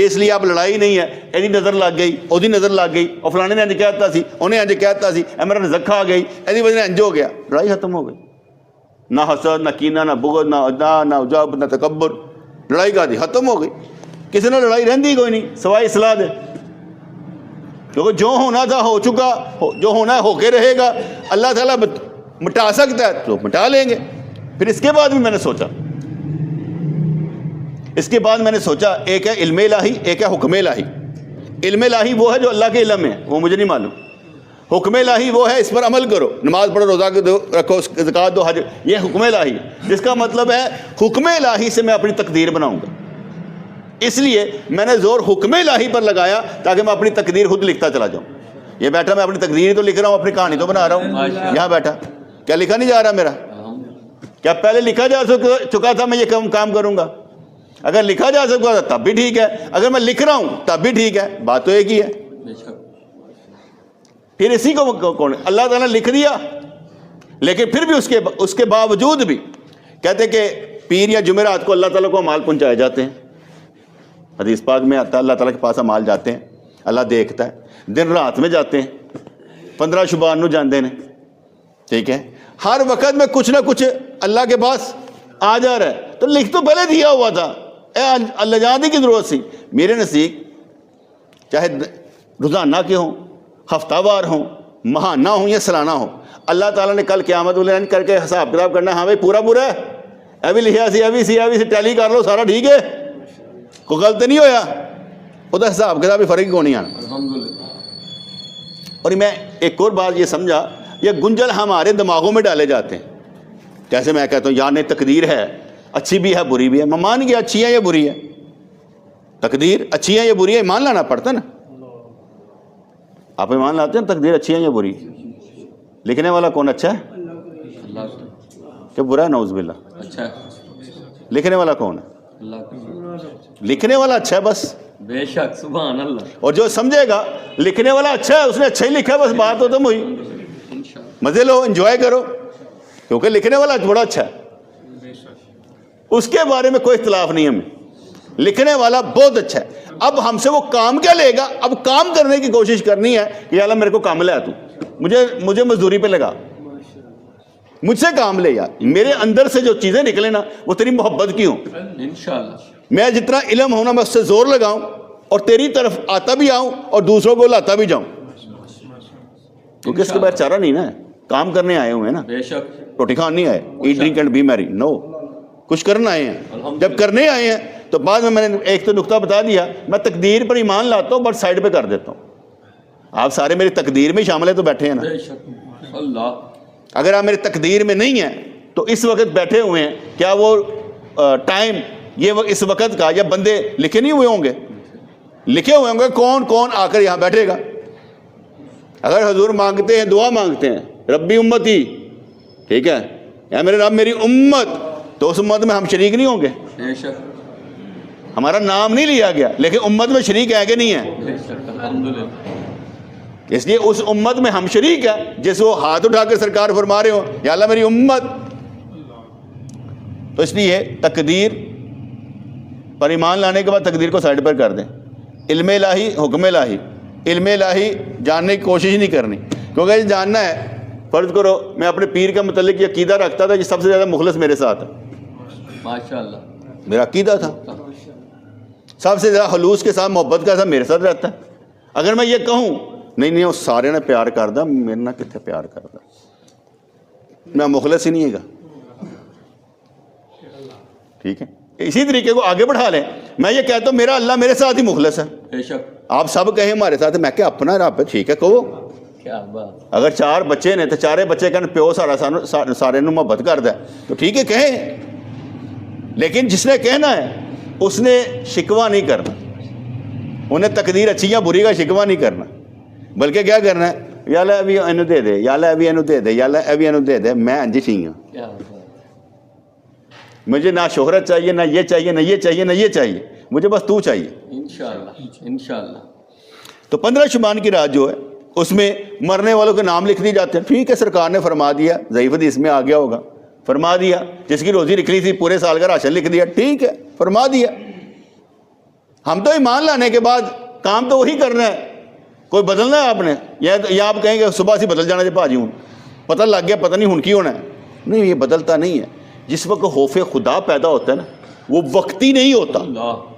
[SPEAKER 1] اس لیے اب لڑائی نہیں ہے, ایدی نظر لگ گئی, اودی نظر لگ گئی, اور فلانے نے انج کہتا سی, انہیں انج کہتا سی, اے میرا رزق کھا گئی, ایدی وجہ انج ہو گیا. لڑائی ختم ہو گئی. نہ حسد, نہ کینہ, نہ بغض, نہ عداء, نہ عجب, نہ تکبر. لڑائی کا دی ختم ہو گئی. کسی نے لڑائی رہندی کوئی نہیں سوائے اصلاح دے, کیونکہ جو ہونا تھا ہو چکا, جو ہونا ہے ہو کے رہے گا. اللہ تعالیٰ مٹا سکتا ہے تو مٹا لیں گے. پھر اس کے بعد بھی میں نے سوچا, ایک ہے علم الہی, ایک ہے حکم الہی. علم الہی وہ ہے جو اللہ کے علم میں ہے, وہ مجھے نہیں معلوم. حکم الہی وہ ہے اس پر عمل کرو, نماز پڑھو, روزہ رکھو, زکوٰۃ دو, حج. یہ حکم الہی, جس کا مطلب ہے حکم الہی سے میں اپنی تقدیر بناؤں گا. اس لیے میں نے زور حکم الہی پر لگایا تاکہ میں اپنی تقدیر خود لکھتا چلا جاؤں. یہ بیٹھا میں اپنی تقدیر تو لکھ رہا ہوں, اپنی کہانی تو بنا رہا ہوں. یہاں بیٹھا کیا لکھا نہیں جا رہا میرا؟ کیا پہلے لکھا جا چکا تھا میں یہ کام کروں گا؟ اگر لکھا جا سکتا تھا تب بھی ٹھیک ہے, اگر میں لکھ رہا ہوں تب بھی ٹھیک ہے. بات تو ایک ہی ہے. پھر اسی کو کون, اللہ تعالیٰ نے لکھ دیا, لیکن پھر بھی اس کے باوجود بھی کہتے کہ پیر یا جمعرات کو اللہ تعالیٰ کو مال پہنچائے جاتے ہیں. حدیث پاک میں آتا ہے اللہ تعالیٰ کے پاس مال جاتے ہیں, اللہ دیکھتا ہے. دن رات میں جاتے ہیں, 15 شبان نو جاندے نے. ٹھیک ہے, ہر وقت میں کچھ نہ کچھ اللہ کے پاس آ جا رہا ہے تو لکھ تو پہلے دیا ہوا تھا، اللہ جانے کی ضرورت سی۔ میرے نزدیک چاہے روزانہ کے ہوں، ہفتہ وار ہوں، ماہانہ ہوں یا سالانہ ہوں، اللہ تعالیٰ نے کل قیامت والے کر کے حساب کتاب کرنا، ہاں بھائی پورا ہے، ابھی لکھا سی ابھی سی ٹیلی کر لو سارا ٹھیک ہے، کوئی غلط نہیں ہویا، وہ تو حساب کتاب بھی فرق کو نہیں آنا۔
[SPEAKER 2] الحمدللہ۔
[SPEAKER 1] اور میں ایک اور بات یہ سمجھا، یہ گنجل ہمارے دماغوں میں ڈالے جاتے ہیں، جیسے میں کہتا ہوں یار نہیں تقدیر ہے، اچھی بھی ہے بری بھی ہے، میں مان گیا اچھی ہے یا بری ہے، تقدیر اچھی ہے یا بری ہے، ایمان لانا پڑتا ہے نا۔ آپ ایمان لاتے ہیں تقدیر اچھی ہے یا بری؟ لکھنے والا کون اچھا ہے
[SPEAKER 2] اللہ
[SPEAKER 1] کہ برا ہے؟ نعوذ باللہ۔
[SPEAKER 2] اچھا ہے،
[SPEAKER 1] لکھنے والا کون ہے؟
[SPEAKER 2] اللہ
[SPEAKER 1] لکھنے والا اچھا ہے بس،
[SPEAKER 2] بے شک، سبحان اللہ۔
[SPEAKER 1] اور جو سمجھے گا لکھنے والا اچھا ہے اس نے اچھا ہی لکھا ہے، بس بات ہو تم ہوئی،
[SPEAKER 2] انشاءاللہ۔
[SPEAKER 1] مزے لو، انجوائے کرو، کیونکہ لکھنے والا بڑا اچھا ہے، اس کے بارے میں کوئی اختلاف نہیں ہمیں، لکھنے والا بہت اچھا ہے۔ اب ہم سے وہ کام کیا لے گا؟ اب کام کرنے کی کوشش کرنی ہے کہ یا اللہ میرے کو کام لے تو مجھے مزدوری پہ لگا، مجھ سے کام لے یار، میرے اندر سے جو چیزیں نکلے نا وہ تیری محبت کی ہوں،
[SPEAKER 2] انشاءاللہ۔
[SPEAKER 1] میں جتنا علم ہونا میں اس سے زور لگاؤں اور تیری طرف آتا بھی آؤں اور دوسروں کو لاتا بھی جاؤں، کیونکہ اس کے بعد چارہ نہیں نا، کام کرنے آئے ہوئے ہیں نا،
[SPEAKER 2] بے شک،
[SPEAKER 1] روٹی کھان نہیں آئے، ایٹ ڈرنک اینڈ بی میری، نو، کچھ کرنا آئے ہیں۔ جب کرنے آئے ہیں تو بعد میں نے ایک تو نقطہ بتا دیا، میں تقدیر پر ایمان لاتا ہوں بٹ سائڈ پہ کر دیتا ہوں، آپ سارے میری تقدیر میں شامل ہیں تو بیٹھے ہیں نا،
[SPEAKER 2] بے شک اللہ۔
[SPEAKER 1] اگر آپ میری تقدیر میں نہیں ہیں تو اس وقت بیٹھے ہوئے ہیں، کیا وہ ٹائم یہ اس وقت کا یا بندے لکھے نہیں ہوئے ہوں گے؟ لکھے ہوئے ہوں گے، کون کون آ کر یہاں بیٹھے گا؟ اگر حضور مانگتے ہیں، دعا مانگتے ہیں ربی امتی، ٹھیک ہے، یا میرے رب میری امت، تو اس امت میں ہم شریک نہیں ہوں گے؟
[SPEAKER 2] بے شک،
[SPEAKER 1] ہمارا نام نہیں لیا گیا لیکن امت میں شریک ہے کہ نہیں ہے؟
[SPEAKER 2] بے شک، الحمدللہ۔
[SPEAKER 1] اس لیے اس امت میں ہم شریک ہے، جس وہ ہاتھ اٹھا کر سرکار فرما رہے ہو یا اللہ میری امت۔ تو اس لیے تقدیر پر ایمان لانے کے بعد تقدیر کو سائڈ پر کر دیں، علم الہی، حکم الہی، علم الہی جاننے کی کوشش نہیں کرنی، کیونکہ یہ جاننا ہے، فرض کرو میں اپنے پیر کے متعلق یہ عقیدہ رکھتا تھا کہ سب سے زیادہ مخلص میرے ساتھ ہے،
[SPEAKER 2] ماشاءاللہ،
[SPEAKER 1] میرا عقیدہ تھا، سب سے زیادہ خلوص کے ساتھ محبت کا ساتھ میرے ساتھ رہتا ہے۔ اگر میں یہ کہوں نہیں وہ سارے نے پیار کردا، میرے نہ کتنے پیار کردا، میں مخلص ہی نہیں ہے گا، ٹھیک ہے؟ اسی طریقے کو آگے بڑھا لیں، میں یہ کہتا ہوں میرا اللہ میرے ساتھ ہی مخلص ہے،
[SPEAKER 2] بے شک،
[SPEAKER 1] آپ سب کہیں ہمارے ساتھ ہے، میں کہ اپنا رب ہے، ٹھیک ہے کہو۔
[SPEAKER 2] کیا بات،
[SPEAKER 1] اگر 4 بچے نے تو 4 بچے کہنے پیو سارے نو محبت کردا ہے تو ٹھیک ہے کہیں، لیکن جس نے کہنا ہے اس نے شکوہ نہیں کرنا، انہیں تقدیر اچھی یا بری کا شکوہ نہیں کرنا، بلکہ کیا کرنا ہے، یا اللہ ابھی اینو دے دے، یا اللہ ابھی اینو دے دے، یا اللہ ابھی اینو دے دے، میں انج ٹھیک ہوں،
[SPEAKER 2] کیا بات،
[SPEAKER 1] مجھے نہ شہرت چاہیے، نہ یہ چاہیے، نہ یہ چاہیے، نہ یہ چاہیے، مجھے بس تو چاہیے۔
[SPEAKER 2] انشاءاللہ، انشاءاللہ۔
[SPEAKER 1] تو 15 شبان کی رات جو ہے اس میں مرنے والوں کے نام لکھ دیے جاتے ہیں، ٹھیک ہے، سرکار نے فرما دیا، ضعیف حدیث میں آ گیا ہوگا، فرما دیا، جس کی روزی نکلی تھی پورے سال کا راشن لکھ دیا، ٹھیک ہے، فرما دیا۔ ہم تو ایمان لانے کے بعد کام تو وہی کرنا ہے، کوئی بدلنا ہے آپ نے، یا آپ کہیں گے صبح سے بدل جانا جی بھاجی ہوں، پتہ لگ گیا پتہ نہیں ہن کی ہونا ہے، نہیں، یہ بدلتا نہیں ہے۔ جس وقت خوف خدا پیدا ہوتا ہے نا وہ وقتی نہیں ہوتا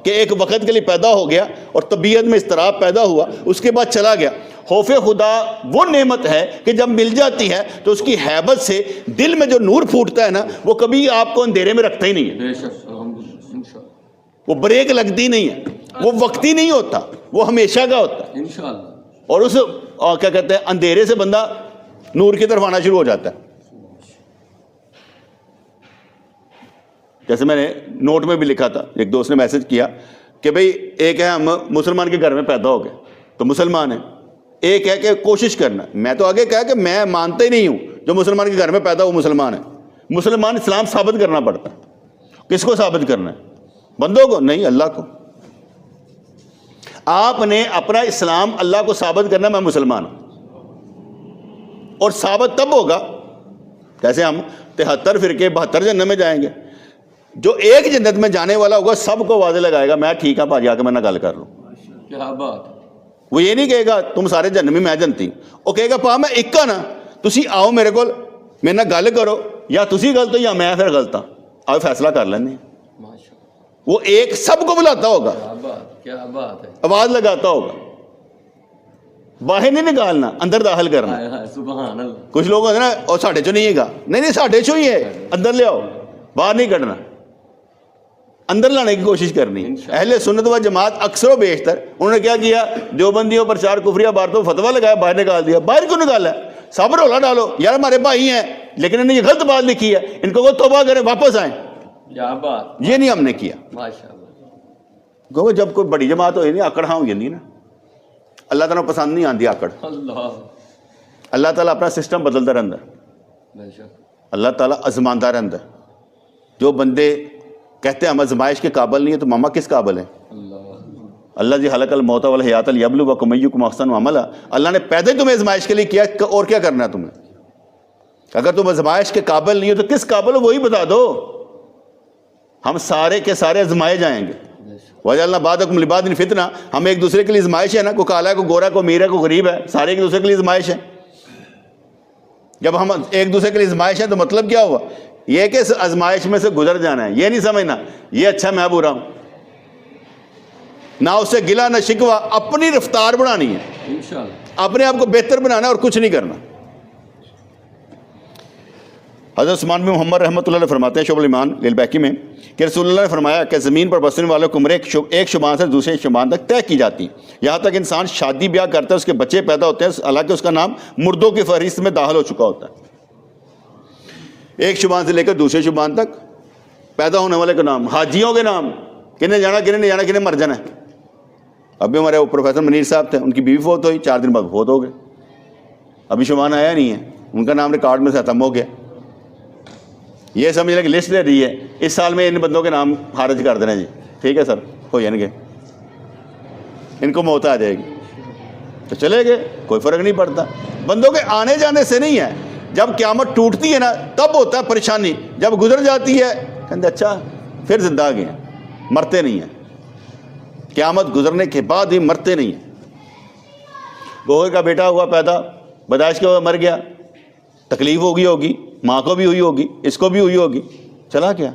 [SPEAKER 1] کہ ایک وقت کے لیے پیدا ہو گیا اور طبیعت میں اضطراب پیدا ہوا اس کے بعد چلا گیا۔ خوف خدا وہ نعمت ہے کہ جب مل جاتی ہے تو اس کی ہیبت سے دل میں جو نور پھوٹتا ہے نا وہ کبھی آپ کو اندھیرے میں رکھتا ہی نہیں ہے،
[SPEAKER 2] بے شک، الحمدللہ، انشاءاللہ،
[SPEAKER 1] وہ بریک لگتی نہیں ہے، وہ وقتی نہیں ہوتا، وہ ہمیشہ کا ہوتا ہے،
[SPEAKER 2] انشاءاللہ۔
[SPEAKER 1] اور اس کیا کہتے ہیں اندھیرے سے بندہ نور کی طرف آنا شروع ہو جاتا ہے۔ جیسے میں نے نوٹ میں بھی لکھا تھا، ایک دوست نے میسج کیا کہ بھئی ایک ہے ہم مسلمان کے گھر میں پیدا ہو گئے تو مسلمان ہیں، ایک ہے کہ کوشش کرنا، میں تو آگے کہا کہ میں مانتا ہی نہیں ہوں جو مسلمان کے گھر میں پیدا ہو مسلمان ہے، مسلمان اسلام ثابت کرنا پڑتا ہے، کس کو ثابت کرنا ہے؟ بندوں کو نہیں، اللہ کو۔ آپ نے اپنا اسلام اللہ کو ثابت کرنا میں مسلمان ہوں، اور ثابت تب ہوگا جیسے ہم 73 فرقے 72 جنت میں جائیں گے، جو ایک جنت میں جانے والا ہوگا سب کو واضح لگائے گا میں ٹھیک ہے بھاجی آ کے میں نہ گل کر لوں،
[SPEAKER 2] کیا بات،
[SPEAKER 1] وہ یہ نہیں کہے گا تم سارے جنمی میں جنتی، وہ کہے گا پا میں ایک نا، تسی آؤ میرے کو میرے نہ گل کرو، یا تسی غلط ہو یا میں پھر غلط ہاں، آپ فیصلہ کر لینے ہیں.
[SPEAKER 2] ماشاء اللہ.
[SPEAKER 1] وہ ایک سب کو بلاتا ہوگا,
[SPEAKER 2] کیا بات ہے.
[SPEAKER 1] آواز لگاتا ہوگا, باہر نہیں نکالنا, اندر داخل کرنا.
[SPEAKER 2] سبحان اللہ.
[SPEAKER 1] کچھ لوگ ہوتے ہیں نا, اور ساڑھے چو نہیں گا, نہیں ساڑھے چو ہی ہے, اندر لے آؤ, باہر نہیں کٹنا, اندر لانے کی کوشش کرنی. اہل سنت و جماعت اکثر و بیشتر انہوں نے کیا کیا, دیوبندیوں پر 4 کفریہ عبارتوں فتویٰ لگایا, باہر نکال دیا. باہر کیوں نکالا ہے؟ صبر رولا ڈالو, یار ہمارے بھائی ہیں لیکن انہوں نے یہ غلط بات لکھی ہے, ان کو وہ توبہ کریں, واپس آئیں.
[SPEAKER 2] کیا بات.
[SPEAKER 1] یہ نہیں ہم نے کیا.
[SPEAKER 2] ماشاء اللہ.
[SPEAKER 1] کیونکہ جب کوئی بڑی جماعت ہوئی نہیں, آکڑ ہاں ہوئی نہیں نا, اللہ تعالیٰ پسند نہیں آتی آکڑ.
[SPEAKER 2] اللہ.
[SPEAKER 1] اللہ تعالیٰ اپنا سسٹم بدلتا رہتا ہے.
[SPEAKER 2] بے شک.
[SPEAKER 1] اللہ تعالیٰ ازماندہ رہتا ہے. جو بندے کہتے ہیں ہم ازمائش کے قابل نہیں ہیں, تو ماما کس قابل ہیں؟ اللہ جی خلق الموت والحیات لیبلوکم ایکم احسن عملا. اللہ نے پیدا ہی تمہیں ازمائش کے لیے کیا, اور کیا کرنا ہے تمہیں؟ اگر تم ازمائش کے قابل نہیں ہو تو کس قابل ہو وہی بتا دو. ہم سارے کے سارے ازمائے جائیں گے. وَجَعَلْنَا بَعْضَكُمْ لِبَعْضٍ فِتْنَةً. ہم ایک دوسرے کے لیے ازمائش ہے نا, کوئی کالا ہے, کوئی گورا ہے, کوئی امیر ہے, کوئی غریب ہے, سارے ایک دوسرے کے لیے ازمائش ہے. جب ہم ایک دوسرے کے لیے ازمائش ہے تو مطلب کیا ہوا؟ یہ کہ اس ازمائش میں سے گزر جانا ہے. یہ نہیں سمجھنا یہ اچھا میں برا ہوں, نہ اس سے گلا نہ شکوہ, اپنی رفتار بڑھانی ہے,
[SPEAKER 2] انشاءاللہ.
[SPEAKER 1] اپنے آپ کو بہتر بنانا ہے اور کچھ نہیں کرنا. حضرت عثمان بن محمد رحمۃ اللہ علیہ فرماتے ہیں شعب الایمان للبیہقی میں کہ رسول اللہ نے فرمایا کہ زمین پر بسنے والوں کی عمریں ایک شبان سے دوسرے شبان تک طے کی جاتی ہیں. یہاں تک انسان شادی بیاہ کرتا ہے, اس کے بچے پیدا ہوتے ہیں, حالانکہ اس کا نام مردوں کی فہرست میں داخل ہو چکا ہوتا ہے. ایک شبان سے لے کر دوسرے شبان تک پیدا ہونے والے کا نام, حاجیوں کے نام, کنہیں جانا کنہیں نہیں جانا, کنہیں مر جانا ہے. ابھی ہمارے وہ پروفیسر منیر صاحب تھے, ان کی بیوی فوت ہوئی, 4 دن بعد فوت ہو گئے, ابھی شبان آیا نہیں ہے, ان کا نام ریکارڈ میں سے ختم ہو گیا. یہ سمجھ لیں کہ لسٹ دے دی ہے, اس سال میں ان بندوں کے نام خارج کر دینا جی, ٹھیک ہے سر, ہو جائیں گے, ان کو موت آ جائے گی تو چلے گئے, کوئی فرق نہیں پڑتا. بندوں کے آنے جانے سے نہیں ہے, جب قیامت ٹوٹتی ہے نا تب ہوتا ہے پریشانی. جب گزر جاتی ہے کہتے اچھا پھر زندہ آ گئے, مرتے نہیں ہیں. قیامت گزرنے کے بعد بھی مرتے نہیں ہیں. گوہر کا بیٹا ہوا پیدا, بدائش کے بعد مر گیا, تکلیف ہوگی ہوگی, ماں کو بھی ہوئی ہوگی, اس کو بھی ہوئی ہوگی, چلا گیا,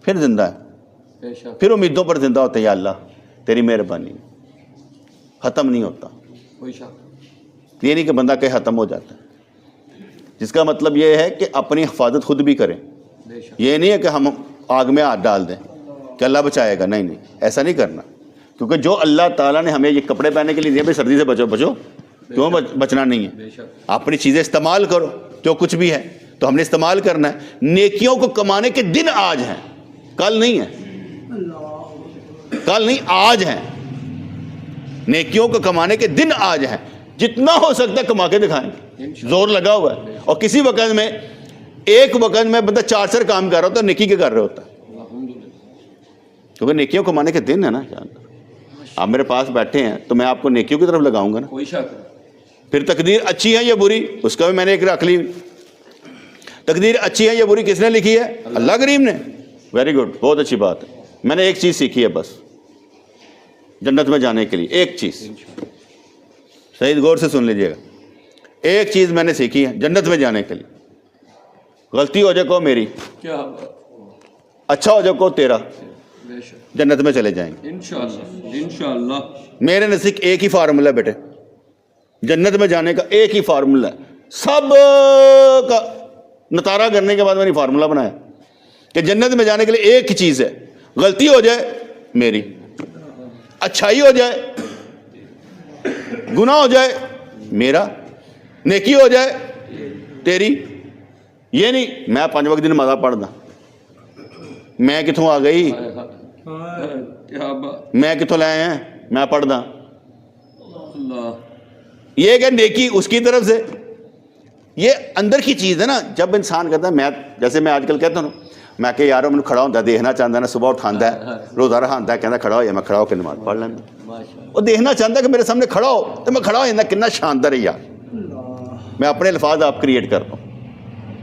[SPEAKER 1] پھر زندہ ہے, پھر امیدوں پر زندہ ہوتے ہیں, یا اللہ تیری مہربانی. ختم نہیں ہوتا.
[SPEAKER 2] کوئی شک.
[SPEAKER 1] یہ نہیں کہ بندہ کہیں ختم ہو جاتا ہے, جس کا مطلب یہ ہے کہ اپنی حفاظت خود بھی کریں. یہ نہیں ہے کہ ہم آگ میں ہاتھ ڈال دیں کہ اللہ بچائے گا, نہیں نہیں, ایسا نہیں کرنا. کیونکہ جو اللہ تعالیٰ نے ہمیں یہ کپڑے پہننے کے لیے دیے, بھائی سردی سے بچو, بچو, کیوں بچنا نہیں ہے؟ اپنی چیزیں استعمال کرو, جو کچھ بھی ہے تو ہم نے استعمال کرنا ہے. نیکیوں کو کمانے کے دن آج ہیں, کل نہیں ہے, کل نہیں آج ہیں. نیکیوں کو کمانے کے دن آج ہیں, جتنا ہو سکتا ہے کما کے دکھائیں. زور لگا ہوا ہے, اور کسی وقت میں ایک وقت میں بندہ 4 سر کام کر رہا ہوتا ہے, نیکی کے کر رہا ہوتا ہے, کیونکہ نیکیوں کو کمانے کے دن ہے نا. آپ میرے پاس بیٹھے ہیں تو میں آپ کو نیکیوں کی طرف لگاؤں گا نا.
[SPEAKER 2] کوئی شک.
[SPEAKER 1] پھر تقدیر اچھی ہے یا بری, اس کا بھی میں نے ایک رکھ لی. تقدیر اچھی ہے یا بری کس نے لکھی ہے؟ اللہ کریم نے. ویری گڈ, بہت اچھی بات ہے. میں نے ایک چیز سیکھی ہے بس جنت میں جانے کے لیے, ایک چیز, صحیح غور سے سن لیجیے گا. ایک چیز میں نے سیکھی ہے جنت میں جانے کے لیے. غلطی ہو جائے کو میری,
[SPEAKER 2] کیا
[SPEAKER 1] اچھا ہو جائے کو تیرا, جنت میں چلے جائیں گے
[SPEAKER 2] انشاءاللہ. انشاءاللہ.
[SPEAKER 1] میرے نزدیک ایک ہی فارمولہ ہے بیٹے, جنت میں جانے کا ایک ہی فارمولہ ہے. سب کا نتارا کرنے کے بعد میں نے فارمولہ بنایا کہ جنت میں جانے کے لیے ایک ہی چیز ہے, غلطی ہو جائے میری, اچھائی ہو جائے, گناہ ہو جائے میرا, نیکی ہو جائے تیری. یہ نہیں میں 5 وقت دن نماز پڑھدا, میں کتوں آ گئی,
[SPEAKER 2] کیا بات.
[SPEAKER 1] میں کتوں لائے ہیں, میں پڑھدا.
[SPEAKER 2] اللہ.
[SPEAKER 1] یہ کہ نیکی اس کی طرف سے, یہ اندر کی چیز ہے نا. جب انسان کہتا ہے میں, جیسے میں آج کل کہتا ہوں, میں کہ یار مجھے کھڑا ہوتا ہے, دیکھنا چاہتا نا, صبح اٹھاتا ہے, روزہ رکھتا ہے, کہتا کھڑا ہو یا میں کھڑا ہو کے نماز پڑھ لینا. وہ دیکھنا چاہتا ہے کہ میرے سامنے کھڑا ہو, تو میں کھڑا ہو جاتا, کتنا شاندار ہے یار. میں اپنے الفاظ آپ کریٹ کرتا ہوں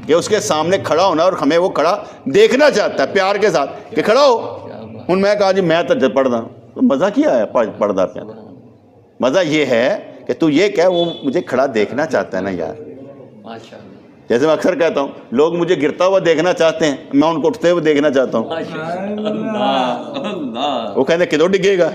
[SPEAKER 1] کہ اس کے سامنے کھڑا ہونا, اور ہمیں وہ کھڑا دیکھنا چاہتا ہے پیار کے ساتھ کہ کھڑا ہو. ہوں میں کہا جی میں تو پڑھدا ہوں, تو مزہ کیا ہے پڑھدا پہ؟ مزہ یہ ہے کہ تو یہ کہ وہ مجھے کھڑا دیکھنا چاہتا ہے نا یار. جیسے میں اکثر کہتا ہوں لوگ مجھے گرتا ہوا دیکھنا چاہتے ہیں, میں ان کو اٹھتے ہوئے دیکھنا چاہتا ہوں.
[SPEAKER 2] اللہ اللہ
[SPEAKER 1] وہ کہتے کدو ڈگے گا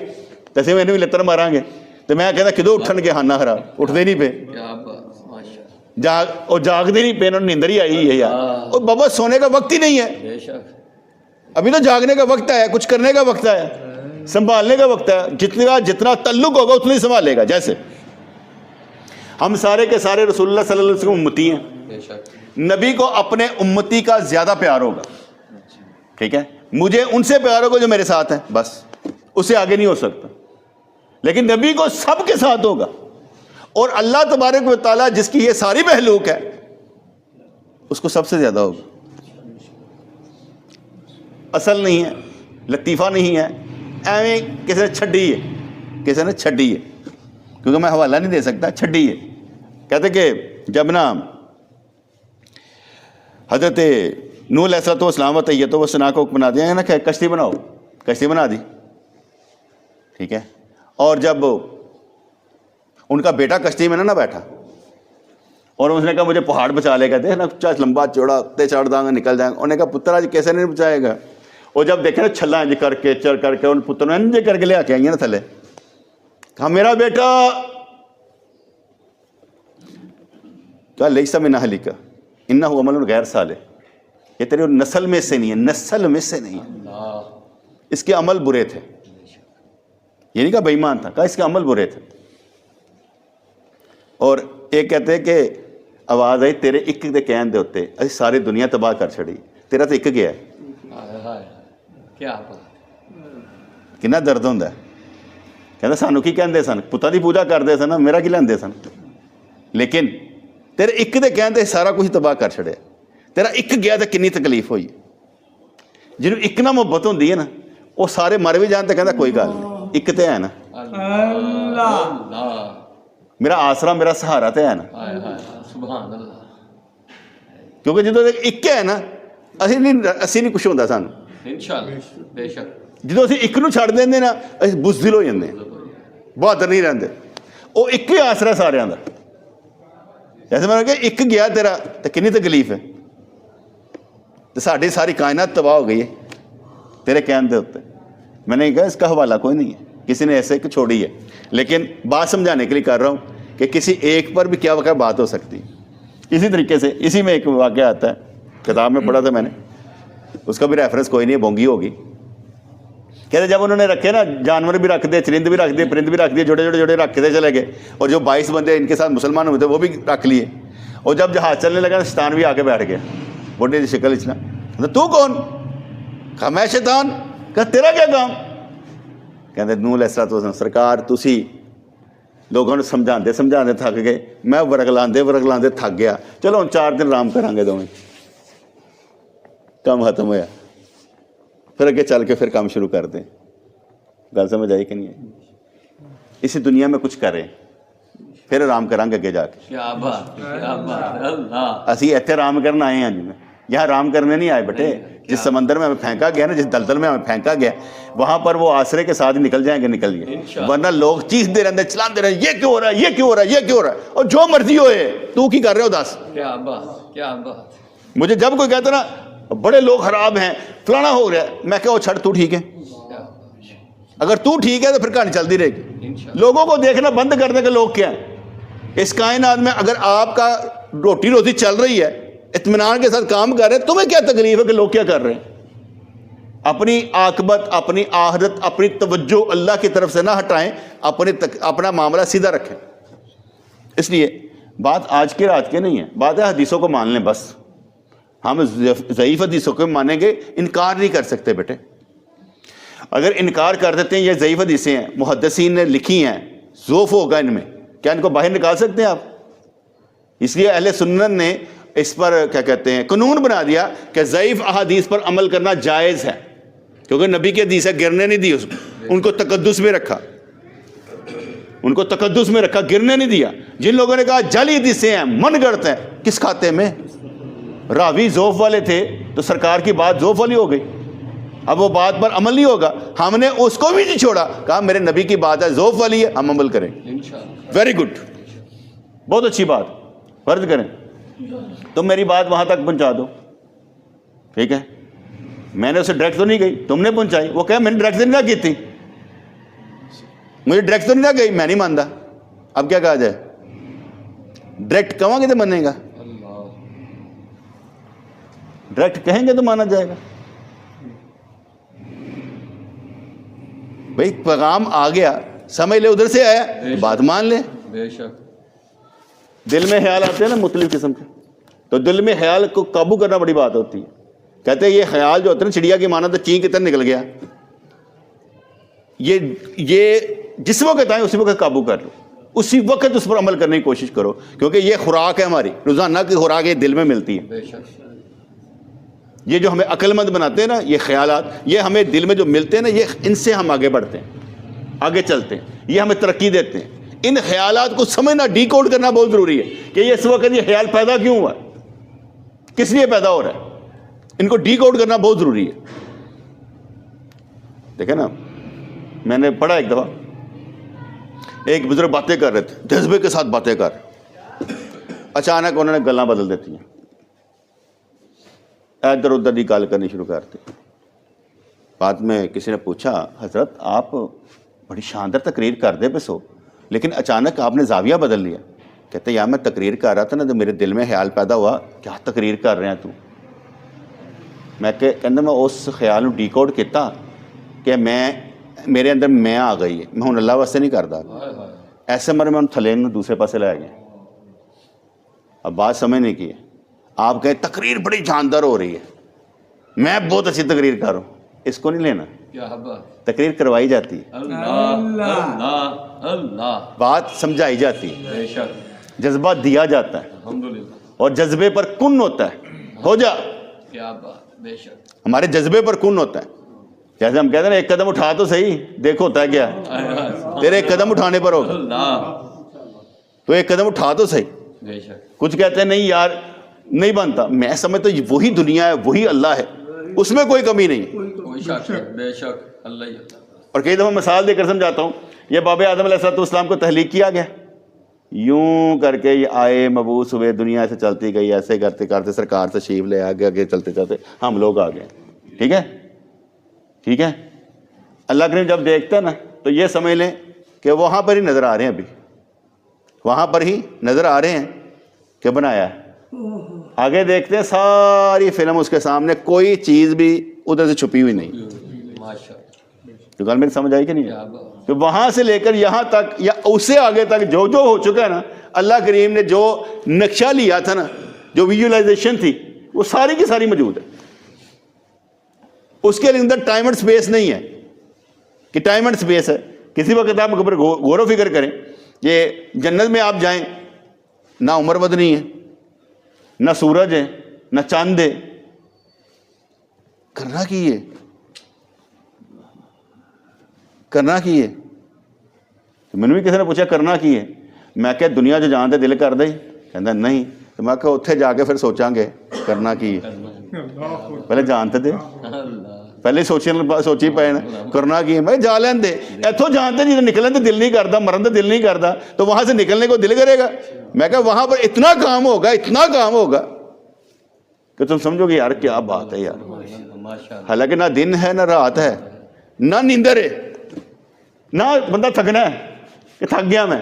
[SPEAKER 1] تیسے میں بھی لتر ماراں گے, تو میں کہتا کدو اٹھن کے ہانا خراب, اٹھتے نہیں پے,
[SPEAKER 2] کیا بات ماشاء
[SPEAKER 1] وہ جاگتے نہیں پے, انہوں نے نیندر ہی آئی ہے یار. اور بابا سونے کا وقت ہی نہیں ہے,
[SPEAKER 2] بے شک
[SPEAKER 1] ابھی تو جاگنے کا وقت آیا, کچھ کرنے کا وقت آیا, سنبھالنے کا وقت ہے. جتنا تعلق ہوگا اتنا ہی سنبھالے گا. جیسے ہم سارے کے سارے رسول اللہ صلی اللہ علیہ وسلم امتی ہیں,
[SPEAKER 2] بے شک
[SPEAKER 1] نبی کو اپنے امتی کا زیادہ پیار ہوگا, ٹھیک ہے, مجھے ان سے پیار ہوگا جو میرے ساتھ ہیں, بس اس سے آگے نہیں ہو سکتا. لیکن نبی کو سب کے ساتھ ہوگا, اور اللہ تبارک و تعالیٰ جس کی یہ ساری محلوق ہے اس کو سب سے زیادہ ہوگا. اصل نہیں ہے, لطیفہ نہیں ہے, ایویں کسی نے چھڈی ہے, کسی نے چھڈی ہے, کیونکہ میں حوالہ نہیں دے سکتا, چھڈی ہے. کہتے کہ جب نا حضرت نوح علیہ السلام و طیبۃ و ثنا کو بنا دیا نا کہ کشتی بناؤ, کشتی بنا دی, ٹھیک ہے. اور جب ان کا بیٹا کشتی میں نہ بیٹھا اور اس نے کہا مجھے پہاڑ بچا لے گا, دیکھنا چاہے لمبا چوڑا تے چڑھ داں گا نکل جائیں گا. انہوں نے کہا پتر آج کیسے نہیں بچائے گا. اور جب دیکھے نا چھلا انج کر کے چر کر کے ان پتر نے انج کر کے لے آ کے آئی نا تھلے, کہا میرا بیٹا, کہا لیسا من اہلک انہ عمل غیر صالح, یہ تیری نسل میں سے نہیں ہے, نسل میں سے نہیں ہے, اس کے عمل برے تھے. یہ نہیں کہا بے ایمان تھا, کہا اس کے عمل برے تھے. اور ایک کہتے ہیں کہ آواز آئی تیرے ایک دے کہن دے ہوتے اسی ساری دنیا تباہ کر چھڑی, تیرا تو ایک گیا ہے.
[SPEAKER 2] کیا بات,
[SPEAKER 1] کنا درد ہوتا ہے. کہتا سانو کی کہندے سن, پتا دی پوجا کرتے سن, میرا کی لیندے سن, لیکن تیرے ایک دے کہن دے سارا کچھ تباہ کر چھڑیا. تیرا ایک گیا تو کنی تکلیف ہوئی. جنہوں ایک نہ محبت ہوندی ہے نا وہ سارے مر بھی جان تو کہتا کوئی گل نہیں, ایک تے ہے نا, میرا آسرا میرا سہارا تے ہے نا.
[SPEAKER 2] سبحان اللہ,
[SPEAKER 1] کیونکہ جدو ایک ہے نا اسی نہیں کچھ ہوتا سانو.
[SPEAKER 2] انشاءاللہ بے شک
[SPEAKER 1] جدو اسی ایک نو چھڑ دیندے نا اسی بزدل ہو جاندے, بہادر نہیں رہندے. وہ ایک ہی آسرا سارے دا. جیسے میں نے کہا ایک گیا تیرا تو کنی تکلیف ہے, تو ساری ساری کائنات تباہ ہو گئی ہے تیرے کہن دے ہوتے. میں نے کہا اس کا حوالہ کوئی نہیں ہے, کسی نے ایسے ایک چھوڑی ہے, لیکن بات سمجھانے کے لیے کر رہا ہوں کہ کسی ایک پر بھی کیا واقعہ بات ہو سکتی. اسی طریقے سے اسی میں ایک واقعہ آتا ہے, کتاب میں پڑھا تھا میں نے, اس کا بھی ریفرنس کوئی نہیں ہے, بونگی ہوگی. کہتے جب انہوں نے رکھے نا, جانور بھی رکھ دے, چرند بھی رکھ دے, پرند بھی رکھ دیے, جوڑے جوڑے جوڑے رکھتے چلے گئے, اور جو 22 بندے ان کے ساتھ مسلمان ہوئے تھے وہ بھی رکھ لیے. اور جب جہاز چلنے لگا شیطان بھی آ کے بیٹھ گیا, بڑھے کی شکل اچنا. تو کون؟ کہا میں شیطان. کہا تیرا کیا کام؟ کہتے نوح علیہ السلام سرکار تسی لوگوں نے سمجھاندے سمجھاندے تھک گئے, میں ورگلاندے تھک گیا, چلو ہن 4 دن آرام کریں گے دونوں. کام ختم ہویا, پھر اگے چل کے پھر کام شروع کر دیں. گل سمجھ آئی کہ نہیں آئی؟ اسی دنیا میں کچھ کریں پھر آرام کریں گے اگے جا کے.
[SPEAKER 2] کیا بات, کیا بات, اللہ.
[SPEAKER 1] اسی ایتھے آرام کرنا آئے ہیں جی, میں یہاں آرام کرنے نہیں آئے بیٹے. جس سمندر میں ہمیں پھینکا گیا نا, جس دلدل میں ہمیں پھینکا گیا, وہاں پر وہ آسرے کے ساتھ نکل جائیں گے, نکل گئے. ورنہ لوگ چیختے رہتے, چلاتے رہے, یہ کیوں ہو رہا ہے, یہ کیوں ہو رہا ہے, یہ کیوں ہو رہا ہے, اور جو مرضی ہوئے تو کی کر رہے ہو دس.
[SPEAKER 2] کیا بات, کیا بات.
[SPEAKER 1] مجھے جب کوئی کہتا نا بڑے لوگ خراب ہیں, فلانا ہو رہا ہے, میں کہ وہ چھڑ تو ٹھیک ہے. اگر تو ٹھیک ہے تو پھر کہانی چلتی رہے گی. لوگوں کو دیکھنا بند کر دیں کہ لوگ کیا ہیں. اس کائنات میں اگر آپ کا روٹی چل رہی ہے, اطمینان کے ساتھ کام کر رہے ہیں, تمہیں کیا تکلیف ہے کہ لوگ کیا کر رہے ہیں. اپنی عاقبت, اپنی آخرت, اپنی توجہ اللہ کی طرف سے نہ ہٹائیں, اپنا معاملہ سیدھا رکھیں. اس لیے بات آج کے رات کے نہیں ہے, بات ہے حدیثوں کو مان لیں بس. ہم ضعیف حدیثوں کو مانیں گے, انکار نہیں کر سکتے بیٹے. اگر انکار کر دیتے ہیں یہ ضعیف حدیثیں ہیں, محدثین نے لکھی ہیں, ضعف ہوگا ان میں, کیا ان کو باہر نکال سکتے ہیں آپ؟ اس لیے اہل سنت نے اس پر کیا کہتے ہیں قانون بنا دیا کہ ضعیف احادیث پر عمل کرنا جائز ہے, کیونکہ نبی کی حدیث ہے, گرنے نہیں دی اس کو, ان کو تقدس میں رکھا, ان کو تقدس میں رکھا, گرنے نہیں دیا. جن لوگوں نے کہا جعلی حدیثیں ہیں, من گڑتے ہیں, کس کھاتے میں راوی ذوف والے تھے تو سرکار کی بات ذوف والی ہو گئی. اب وہ بات پر عمل نہیں ہوگا, ہم نے اس کو بھی نہیں چھوڑا, کہا میرے نبی کی بات ہے ذوف والی ہے, ہم عمل کریں. ویری گڈ, بہت اچھی بات, فرض کریں. تم میری بات وہاں تک پہنچا دو، ٹھیک ہے، میں نے اسے ڈائریکٹ تو نہیں گئی، تم نے پہنچائی، وہ کہا میں نے ڈائریکٹ تو نہیں کی تھی، مجھے ڈائریکٹ تو نہیں گئی، میں نہیں مانتا۔ اب کیا کہا جائے؟ ڈائریکٹ کہوں گے تو مانے گا، ڈائریکٹ کہیں گے تو مانا جائے گا۔ بھائی پیغام آ گیا، سمجھ لے ادھر سے آیا، بات مان لے۔
[SPEAKER 2] بے شک
[SPEAKER 1] دل میں خیال آتے ہیں نا مختلف قسم کے، تو دل میں خیال کو قابو کرنا بڑی بات ہوتی ہے۔ کہتے ہیں یہ خیال جو ہوتا ہے نا چڑیا کی مانا تو چین کی طرح نکل گیا، یہ جس وقت آئے اسی وقت قابو کر لو، اسی وقت اس پر عمل کرنے کی کوشش کرو، کیونکہ یہ خوراک ہے ہماری روزانہ کی خوراک، یہ دل میں ملتی ہے۔
[SPEAKER 2] بے شک
[SPEAKER 1] یہ جو ہمیں عقل مند بناتے ہیں نا یہ خیالات، یہ ہمیں دل میں جو ملتے ہیں نا، یہ ان سے ہم آگے بڑھتے ہیں، آگے چلتے ہیں، یہ ہمیں ترقی دیتے ہیں۔ ان خیالات کو سمجھنا، ڈی کوڈ کرنا بہت ضروری ہے کہ یہ اس وقت یہ خیال پیدا کیوں ہوا، کس لیے پیدا ہو رہا ہے، ان کو ڈی کوڈ کرنا بہت ضروری ہے۔ دیکھیں نا، میں نے پڑھا ایک دفعہ، ایک بزرگ باتیں کر رہے تھے، جذبے کے ساتھ باتیں کر، اچانک انہوں نے گلاں بدل دیتی ہیں، ادھر ادھر کی گال کرنی شروع کرتے۔ بعد میں کسی نے پوچھا، حضرت آپ بڑی شاندار تقریر کر دے بس ہو، لیکن اچانک آپ نے زاویہ بدل لیا۔ کہتے یار میں تقریر کر رہا تھا نا تو میرے دل میں خیال پیدا ہوا، کیا تقریر کر رہے ہیں تو؟ میں کہتا میں اس خیال ڈی کوڈ کیتا کہ میرے اندر میں آ گئی ہے، میں ہوں اللہ واسطے نہیں کرتا، ایسے مرے میں تھلے دوسرے پاسے لے گئے۔ اب بات سمجھ نہیں کی ہے، آپ کہیں تقریر بڑی جاندار ہو رہی ہے، میں بہت اچھی تقریر کر رہا ہوں، اس کو نہیں لینا،
[SPEAKER 2] کیا بات،
[SPEAKER 1] تقریر کروائی جاتی ہے،
[SPEAKER 2] اللہ اللہ اللہ،
[SPEAKER 1] بات سمجھائی جاتی ہے،
[SPEAKER 2] بے شک
[SPEAKER 1] جذبہ دیا جاتا ہے،
[SPEAKER 2] الحمدللہ،
[SPEAKER 1] اور جذبے پر کن ہوتا ہے، ہو جا،
[SPEAKER 2] کیا بات، بے شک
[SPEAKER 1] ہمارے جذبے پر کن ہوتا ہے۔ جیسے ہم کہتے ہیں نا ایک قدم اٹھا تو صحیح، دیکھو ہوتا ہے کیا، تیرے ایک قدم اٹھانے پر ہوگا،
[SPEAKER 2] اللہ،
[SPEAKER 1] تو ایک قدم اٹھا تو صحیح۔
[SPEAKER 2] بے شک
[SPEAKER 1] کچھ کہتے ہیں نہیں یار نہیں بنتا، میں سمجھتا ہوں وہی دنیا ہے، وہی اللہ ہے، اس میں کوئی کمی نہیں ہے۔
[SPEAKER 2] کوئی شک نہیں، بے شک اللہ ہی اللہ۔
[SPEAKER 1] اور کئی دفعہ مثال دے کر سمجھاتا ہوں، یہ باب آدم علیہ السلام کو تخلیق کیا گیا، یوں کر کے یہ آئے، مبعوث ہوئے، دنیا سے چلتی گئی، ایسے کرتے کرتے سرکار تشریف لے آگے آگے چلتے چلتے ہم لوگ آ گئے، ٹھیک ہے ٹھیک ہے۔ اللہ کریم جب دیکھتا ہے نا تو یہ سمجھ لیں کہ وہاں پر ہی نظر آ رہے ہیں، ابھی وہاں پر ہی نظر آ رہے ہیں کہ بنایا ہے۔ آگے دیکھتے ہیں ساری فلم اس کے سامنے، کوئی چیز بھی ادھر سے چھپی ہوئی نہیں۔
[SPEAKER 2] ماشاء
[SPEAKER 1] تو گل میری سمجھ آئی کہ نہیں؟
[SPEAKER 2] کیا بات،
[SPEAKER 1] کہ وہاں سے لے کر یہاں تک یا اس سے آگے تک جو جو ہو چکا ہے نا، اللہ کریم نے جو نقشہ لیا تھا نا، جو ویژولائزیشن تھی، وہ ساری کی ساری موجود ہے۔ اس کے اندر ٹائم اینڈ سپیس نہیں ہے کہ ٹائم اینڈ سپیس ہے۔ کسی وقت آپ غور و فکر کریں، یہ جنت میں آپ جائیں، نہ عمر بدنی ہے، نہ سورج ہے، نہ چاند ہے، کرنا کی ہے، کرنا کی ہے۔ تو میں نے بھی کسی نے پوچھا کرنا کی ہے، میں کہ دنیا جو جان دے دل کر دے، کہتا نہیں، تو میں کہ اتنے جا کے پھر سوچاں گے کرنا کی ہے، پہلے جانتے دے،
[SPEAKER 2] اللہ،
[SPEAKER 1] پہلے سوچی پے نا کرنا کی ہے، میں جا لین دے، اتوں جانتے جی نکلنے تو دل نہیں کرتا، مرن تو دل نہیں کرتا، تو وہاں سے نکلنے کو دل کرے گا؟ میں کہا وہاں پر اتنا کام ہوگا، اتنا کام ہوگا کہ تم سمجھو گے یار کیا بات ہے یار۔
[SPEAKER 2] ماشاء اللہ،
[SPEAKER 1] حالانکہ نہ دن ہے نہ رات ہے نہ نیندر ہے، نہ بندہ تھکنا ہے کہ تھک گیا میں،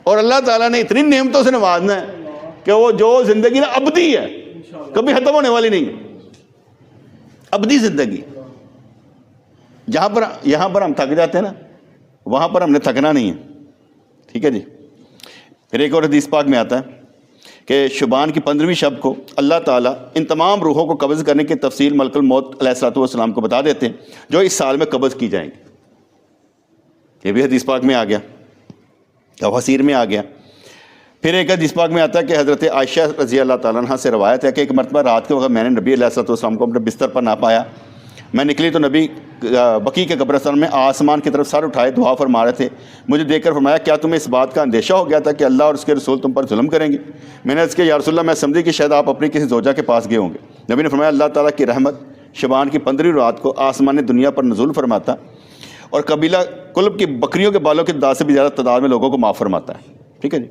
[SPEAKER 1] اور اللہ تعالیٰ نے اتنی نعمتوں سے نوازنا ہے کہ وہ جو زندگی نا ابدی ہے، کبھی ختم ہونے والی نہیں ہے، ابدی زندگی۔ یہاں پر ہم تھک جاتے ہیں نا، وہاں پر ہم نے تھکنا نہیں ہے، ٹھیک ہے جی۔ پھر ایک اور حدیث پاک میں آتا ہے کہ شعبان کی 15ویں شب کو اللہ تعالیٰ ان تمام روحوں کو قبض کرنے کی تفصیل ملک الموت علیہ الصلوۃ والسلام کو بتا دیتے ہیں، جو اس سال میں قبض کی جائیں گی۔ یہ بھی حدیث پاک میں آ گیا، تفسیر میں آ گیا۔ پھر ایک حدیث پاک میں آتا ہے کہ حضرت عائشہ رضی اللہ تعالیٰ عنہ سے روایت ہے کہ ایک مرتبہ رات کے وقت میں نے نبی علیہ الصلوۃ والسلام کو اپنے بستر پر نہ پایا، میں نکلی تو نبی بقیع کے قبرستان میں آسمان کی طرف سر اٹھائے دعا فرما رہے تھے۔ مجھے دیکھ کر فرمایا کیا تمہیں اس بات کا اندیشہ ہو گیا تھا کہ اللہ اور اس کے رسول تم پر ظلم کریں گے؟ میں نے عرض کیا یا رسول اللہ، میں سمجھی کہ شاید آپ اپنی کسی زوجہ کے پاس گئے ہوں گے۔ نبی نے فرمایا اللہ تعالیٰ کی رحمت شعبان کی 15ویں رات کو آسمان دنیا پر نزول فرماتا اور قبیلہ کلب کی بکریوں کے بالوں کی تعداد سے بھی زیادہ تعداد میں لوگوں کو معاف فرماتا ہے، ٹھیک ہے جی۔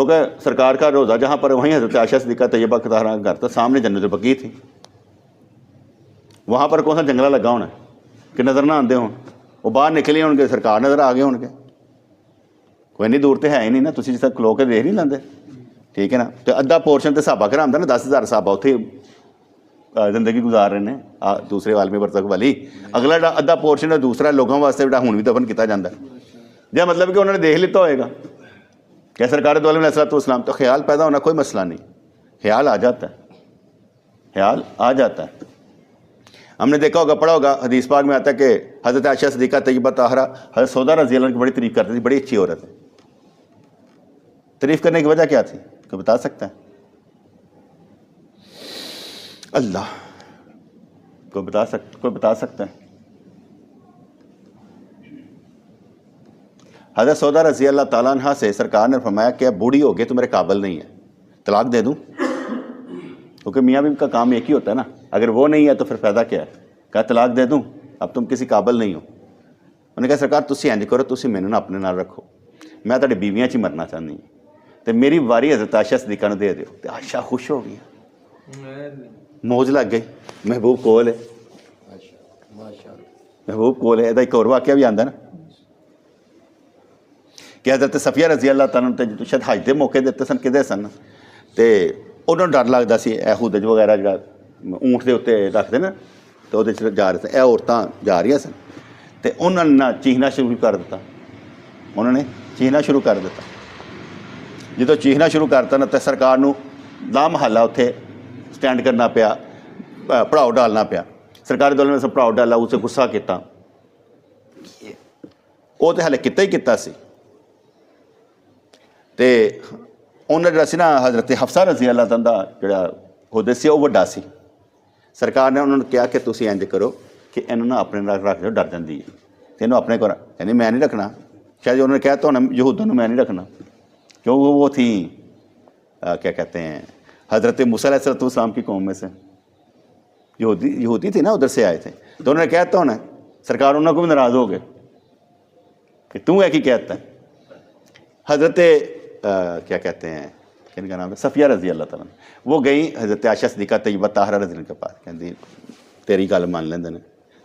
[SPEAKER 1] کیونکہ سرکار کا روزہ جہاں پر وہیں حضرت عائشہ صدیقہ طیبہ کا طاہرہ کا گھر تھا, سامنے جنت البقیع تھی. وہاں پر کون سا جنگلہ لگا ہونا کہ نظر نہ آتے ہوں, وہ باہر نکلے ہون گے سرکار نظر آ گئے ہون گے. کوئی نہیں دور تو ہے ہی نہیں نا, تسی جس طرح کھلو کے دیکھ نہیں لیندے, ٹھیک ہے نا. تو ادھا پورشن تو صحابہ کرام دا نا, 10,000 صحابہ اتنے زندگی گزار رہے ہیں دوسرے عالمی برزخ والی. اگلا ادھا پورشن ہے دوسرا لوگوں واسطے جہاں ہن بھی دفن کیا جاتا ہے. جی مطلب کہ انہوں نے دیکھ لیتا ہوئے گا کہ سرکار دو علیہ الصلوۃ والسلام, تو خیال پیدا ہونا کوئی مسئلہ نہیں, خیال آ جاتا ہے, خیال آ جاتا ہے. ہم نے دیکھا ہوگا, پڑھا ہوگا, حدیث پاک میں آتا ہے کہ حضرت عائشہ صدیقہ طیبہ طاہرہ حضرت سودا رضی اللہ عنہ کی بڑی تعریف کرتی تھی, بڑی اچھی عورت ہے. تعریف کرنے کی وجہ کیا تھی, کوئی بتا سکتا ہے؟ اللہ, کوئی بتا سکتا ہے؟ حضرت سودا رضی اللہ تعالیٰ عنہ سے سرکار نے فرمایا کہ اب بوڑھی ہو گئی تو میرے قابل نہیں ہے, طلاق دے دوں؟ کیونکہ میاں بیوی کا کام ایک ہی ہوتا ہے نا, اگر وہ نہیں ہے تو پھر فائدہ کیا ہے؟ کہا طلاق دے دوں, اب تم کسی قابل نہیں ہو. انہوں نے کہا سرکار تسی انج کرو, تسی مینوں نہ اپنے نال رکھو, میں تہاڈی بیویاں چ مرنا چاہنی ہوں, تو میری واری حضرت عائشہ صدیقہ نے دے دیو. تو عائشہ خوش ہو گئی, موج لگ گئی, محبوب کول ہے, محبوب کول ہے. ایک اور واقعہ بھی آندا نا کہ حضرت صفیہ رضی اللہ تعالیٰ عنہ شاید حج دے موقع دیتے سن, کدے سن, تے انہوں ڈر لگتا سی اے ہودج وغیرہ جڑا اونٹ دے اتنے رکھتے نا, تو وہ جا رہے سن, اے عورتاں جا رہی سن, تو انہوں نے چیخنا شروع کر دیتا, انہوں نے چیخنا شروع کر دیتا. جدو چیخنا شروع کرتا نا تو سرکار نو لا محالہ اتنے سٹینڈ کرنا پیا, پڑھاؤ ڈالنا پیا. سرکار دولے میں پڑھاؤ ڈالا, اسے غصہ کیتا, وہ تو ہالے کیتا ہی کیتا سی. تے انہیں جڑا سی نا حضرت حفصہ رضی اللہ تعالیٰ جڑا عہدے سی وہ وڈا سی. سرکار نے انہوں نے کہا کہ تسی انج کرو کہ انہوں نے اپنے نال رکھ دو, ڈر جاندی ہے, تے انہوں اپنے کو یعنی میں نہیں رکھنا. شاید انہوں نے کہا تو یہودوں نے میں نہیں رکھنا, کیوں وہ تھیں کیا کہتے ہیں حضرت موسیٰ علیہ السلام کی قوم میں سے, یہودی تھی نا, ادھر سے آئے تھے. تو انہوں نے کہتا ہونا, سرکار انہوں کو بھی ناراض ہو گئے کہ تم ہے کی کہتا ہے. حضرت کیا کہتے ہیں کن کا نام ہے, صفیہ رضی اللہ تعالیٰ, وہ گئی حضرت عائشہ صدیقہ طیبہ طاہرہ رضی اللہ کے پاس, کہندی تیری گل مان لیندے نے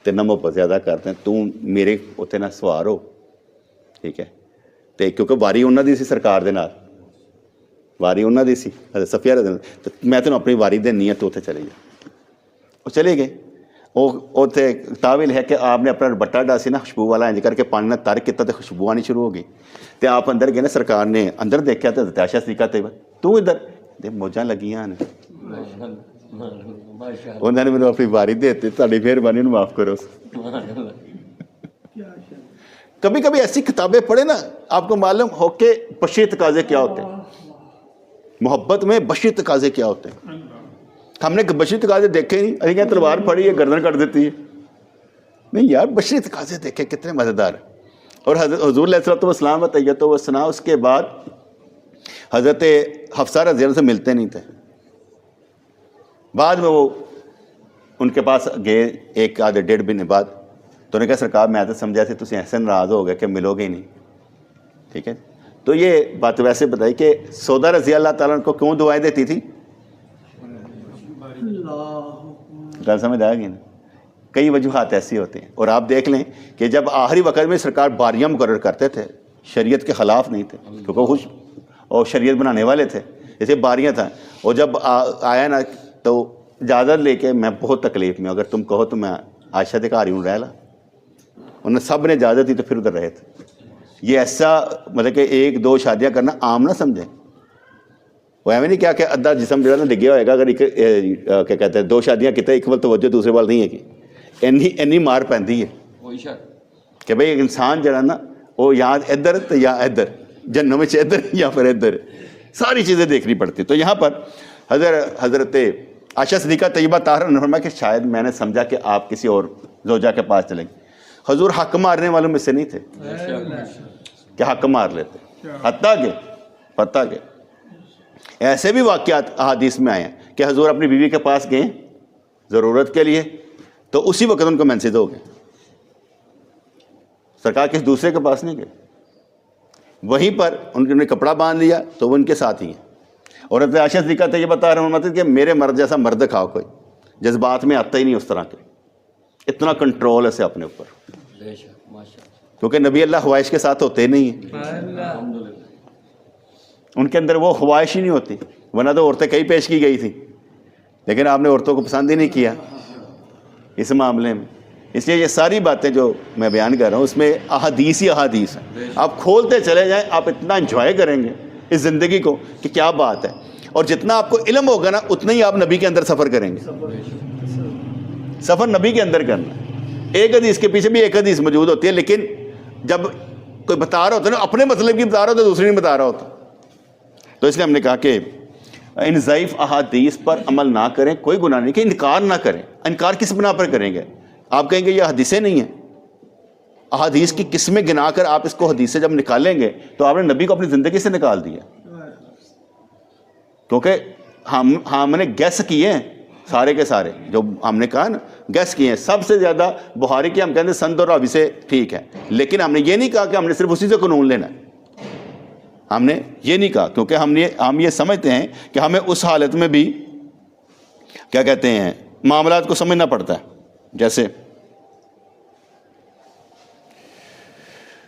[SPEAKER 1] تے نہ محبت زیادہ کرتے ہیں, تو میرے اتنے نہ سوار ہو, ٹھیک ہے. تے کیونکہ واری انہوں دی سی سرکار دے نال, واری انہوں دی سی حضرت صفیہ رضی اللہ, تو میں تینوں اپنی واری دینی ہے, تو اتنے چلے جا. وہ چلے گئے. وہ اتنے تاویل ہے کہ آپ نے اپنا بٹا ڈا سی نا خوشبو والا, انج کر کے پانی نہ تر کیتا, تو خوشبو آنی شروع ہو گئی. تو آپ اندر گئے نا, سرکار نے اندر دیکھا تو حضرت عائشہ صدیقہ طیبہ, تو ادھر دے موجاں لگیاں نے, انہوں نے مجھے اپنی واری دیتی, تاری مہربانی انہوں معاف کرو. کبھی کبھی ایسی کتابیں پڑھیں نا, آپ کو معلوم ہو کہ بشری تقاضے کیا ہوتے ہیں, محبت میں بشری تقاضے کیا ہوتے ہیں. ہم نے بشری تقاضے دیکھے نہیں, ارے کیا تلوار پھڑی ہے گردن کٹ دیتی ہے, نہیں یار بشری تقاضے دیکھے کتنے مزیدار ہیں. اور حضور علیہ الصلوۃ والسلام و طیبۃ و ثنا اس کے بعد حضرت حفصہ رضی اللہ سے ملتے نہیں تھے. بعد میں وہ ان کے پاس گئے ایک آدھے 1.5 مہینے بعد, تو انہوں نے کہا سرکار میں تو سمجھا تھی تسی ایسے ناراض ہو گئے کہ ملو گے ہی نہیں, ٹھیک ہے. تو یہ بات ویسے بتائی کہ سودا رضی اللہ تعالیٰ کو کیوں دعائیں دیتی تھی, گل سمجھ آئے گی نا. کئی وجوہات ایسی ہوتے ہیں. اور آپ دیکھ لیں کہ جب آخری وقت میں سرکار باریاں مقرر کرتے تھے, شریعت کے خلاف نہیں تھے, کیونکہ وہ اور شریعت بنانے والے تھے, جیسے باریاں تھا. اور جب آیا نا تو اجازت لے کے میں بہت تکلیف میں, اگر تم کہو تو میں عائشہ دے گھر ہی ہوں رہ لا. انہوں نے سب نے اجازت دی تو پھر ادھر رہے تھے. یہ ایسا مطلب کہ 1-2 شادیاں کرنا عام نہ سمجھیں. وہ ایویں نہیں کیا کہ ادھا جسم جو ہے نا ڈگیا ہوئے گا, اگر کیا کہتے ہیں 2 شادیاں کیتے ایک وقت توجہ دوسرے وال نہیں ہے کہ اینی مار پیندی ہے کہ بھئی ایک انسان جڑا نا وہ یا ادھر تو یا ادھر, جنوں میں ادھر یا پھر ادھر, ساری چیزیں دیکھنی پڑتی. تو یہاں پر حضرت عائشہ صدیقہ طیبہ طاہرہ نے فرمایا کہ شاید میں نے سمجھا کہ آپ کسی اور زوجہ کے پاس چلیں گے. حضور حق مارنے والوں میں سے نہیں تھے کہ حق مار لیتے, حتیٰ کہ پتہ کہ ایسے بھی واقعات احادیث میں آئے ہیں کہ حضور اپنی بیوی کے پاس گئے ضرورت کے لیے, تو اسی وقت ان کو مینسج ہو گئے, سرکار کسی دوسرے کے پاس نہیں گئے. وہیں پر انہوں نے کپڑا باندھ لیا تو وہ ان کے ساتھ ہی ہیں. اور حضرت عائشہ صدیقہ یہ بتا رہے ہیں مطلب کہ میرے مرد جیسا مرد کھاؤ کوئی، جذبات میں آتا ہی نہیں اس طرح کے، اتنا کنٹرول ہے اسے اپنے اوپر،
[SPEAKER 2] بے شک ماشاء اللہ
[SPEAKER 1] کیونکہ نبی اللہ خواہش کے ساتھ ہوتے نہیں ہیں،
[SPEAKER 2] الحمدللہ
[SPEAKER 1] ان کے اندر وہ خواہش ہی نہیں ہوتی، ورنہ تو عورتیں کئی پیش کی گئی تھیں، لیکن آپ نے عورتوں کو پسند ہی نہیں کیا اس معاملے میں. اس لیے یہ ساری باتیں جو میں بیان کر رہا ہوں اس میں احادیث ہی احادیث ہیں، آپ کھولتے چلے جائیں آپ اتنا انجوائے کریں گے اس زندگی کو کہ کیا بات ہے. اور جتنا آپ کو علم ہوگا نا اتنا ہی آپ نبی کے اندر سفر کریں گے، سفر نبی کے اندر کرنا ہے. ایک حدیث کے پیچھے بھی ایک حدیث موجود ہوتی ہے، لیکن جب کوئی بتا رہا ہوتا ہے نا اپنے مطلب کی بتا رہا ہوتا ہے دوسری نہیں بتا رہا ہوتا. تو اس لیے ہم نے کہا کہ ان ضعیف احادیث پر عمل نہ کریں، کوئی گناہ نہیں کہ انکار نہ کریں. انکار کس بنا پر کریں گے؟ آپ کہیں گے یہ حدیثیں نہیں ہیں، احادیث کی قسمیں گنا کر آپ اس کو حدیث سے جب نکالیں گے تو آپ نے نبی کو اپنی زندگی سے نکال دیا، کیونکہ ہم نے گیس کیے ہیں سارے کے سارے، جو ہم نے کہا نا گیس کیے ہیں. سب سے زیادہ بخاری کی ہم کہتے ہیں سند اور راوی سے ٹھیک ہے، لیکن ہم نے یہ نہیں کہا کہ ہم نے صرف اسی سے قانون لینا ہے، ہم نے یہ نہیں کہا، کیونکہ ہم یہ سمجھتے ہیں کہ ہمیں اس حالت میں بھی کیا کہتے ہیں معاملات کو سمجھنا پڑتا ہے. جیسے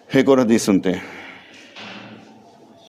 [SPEAKER 1] ایک اور حدیث سنتے ہیں.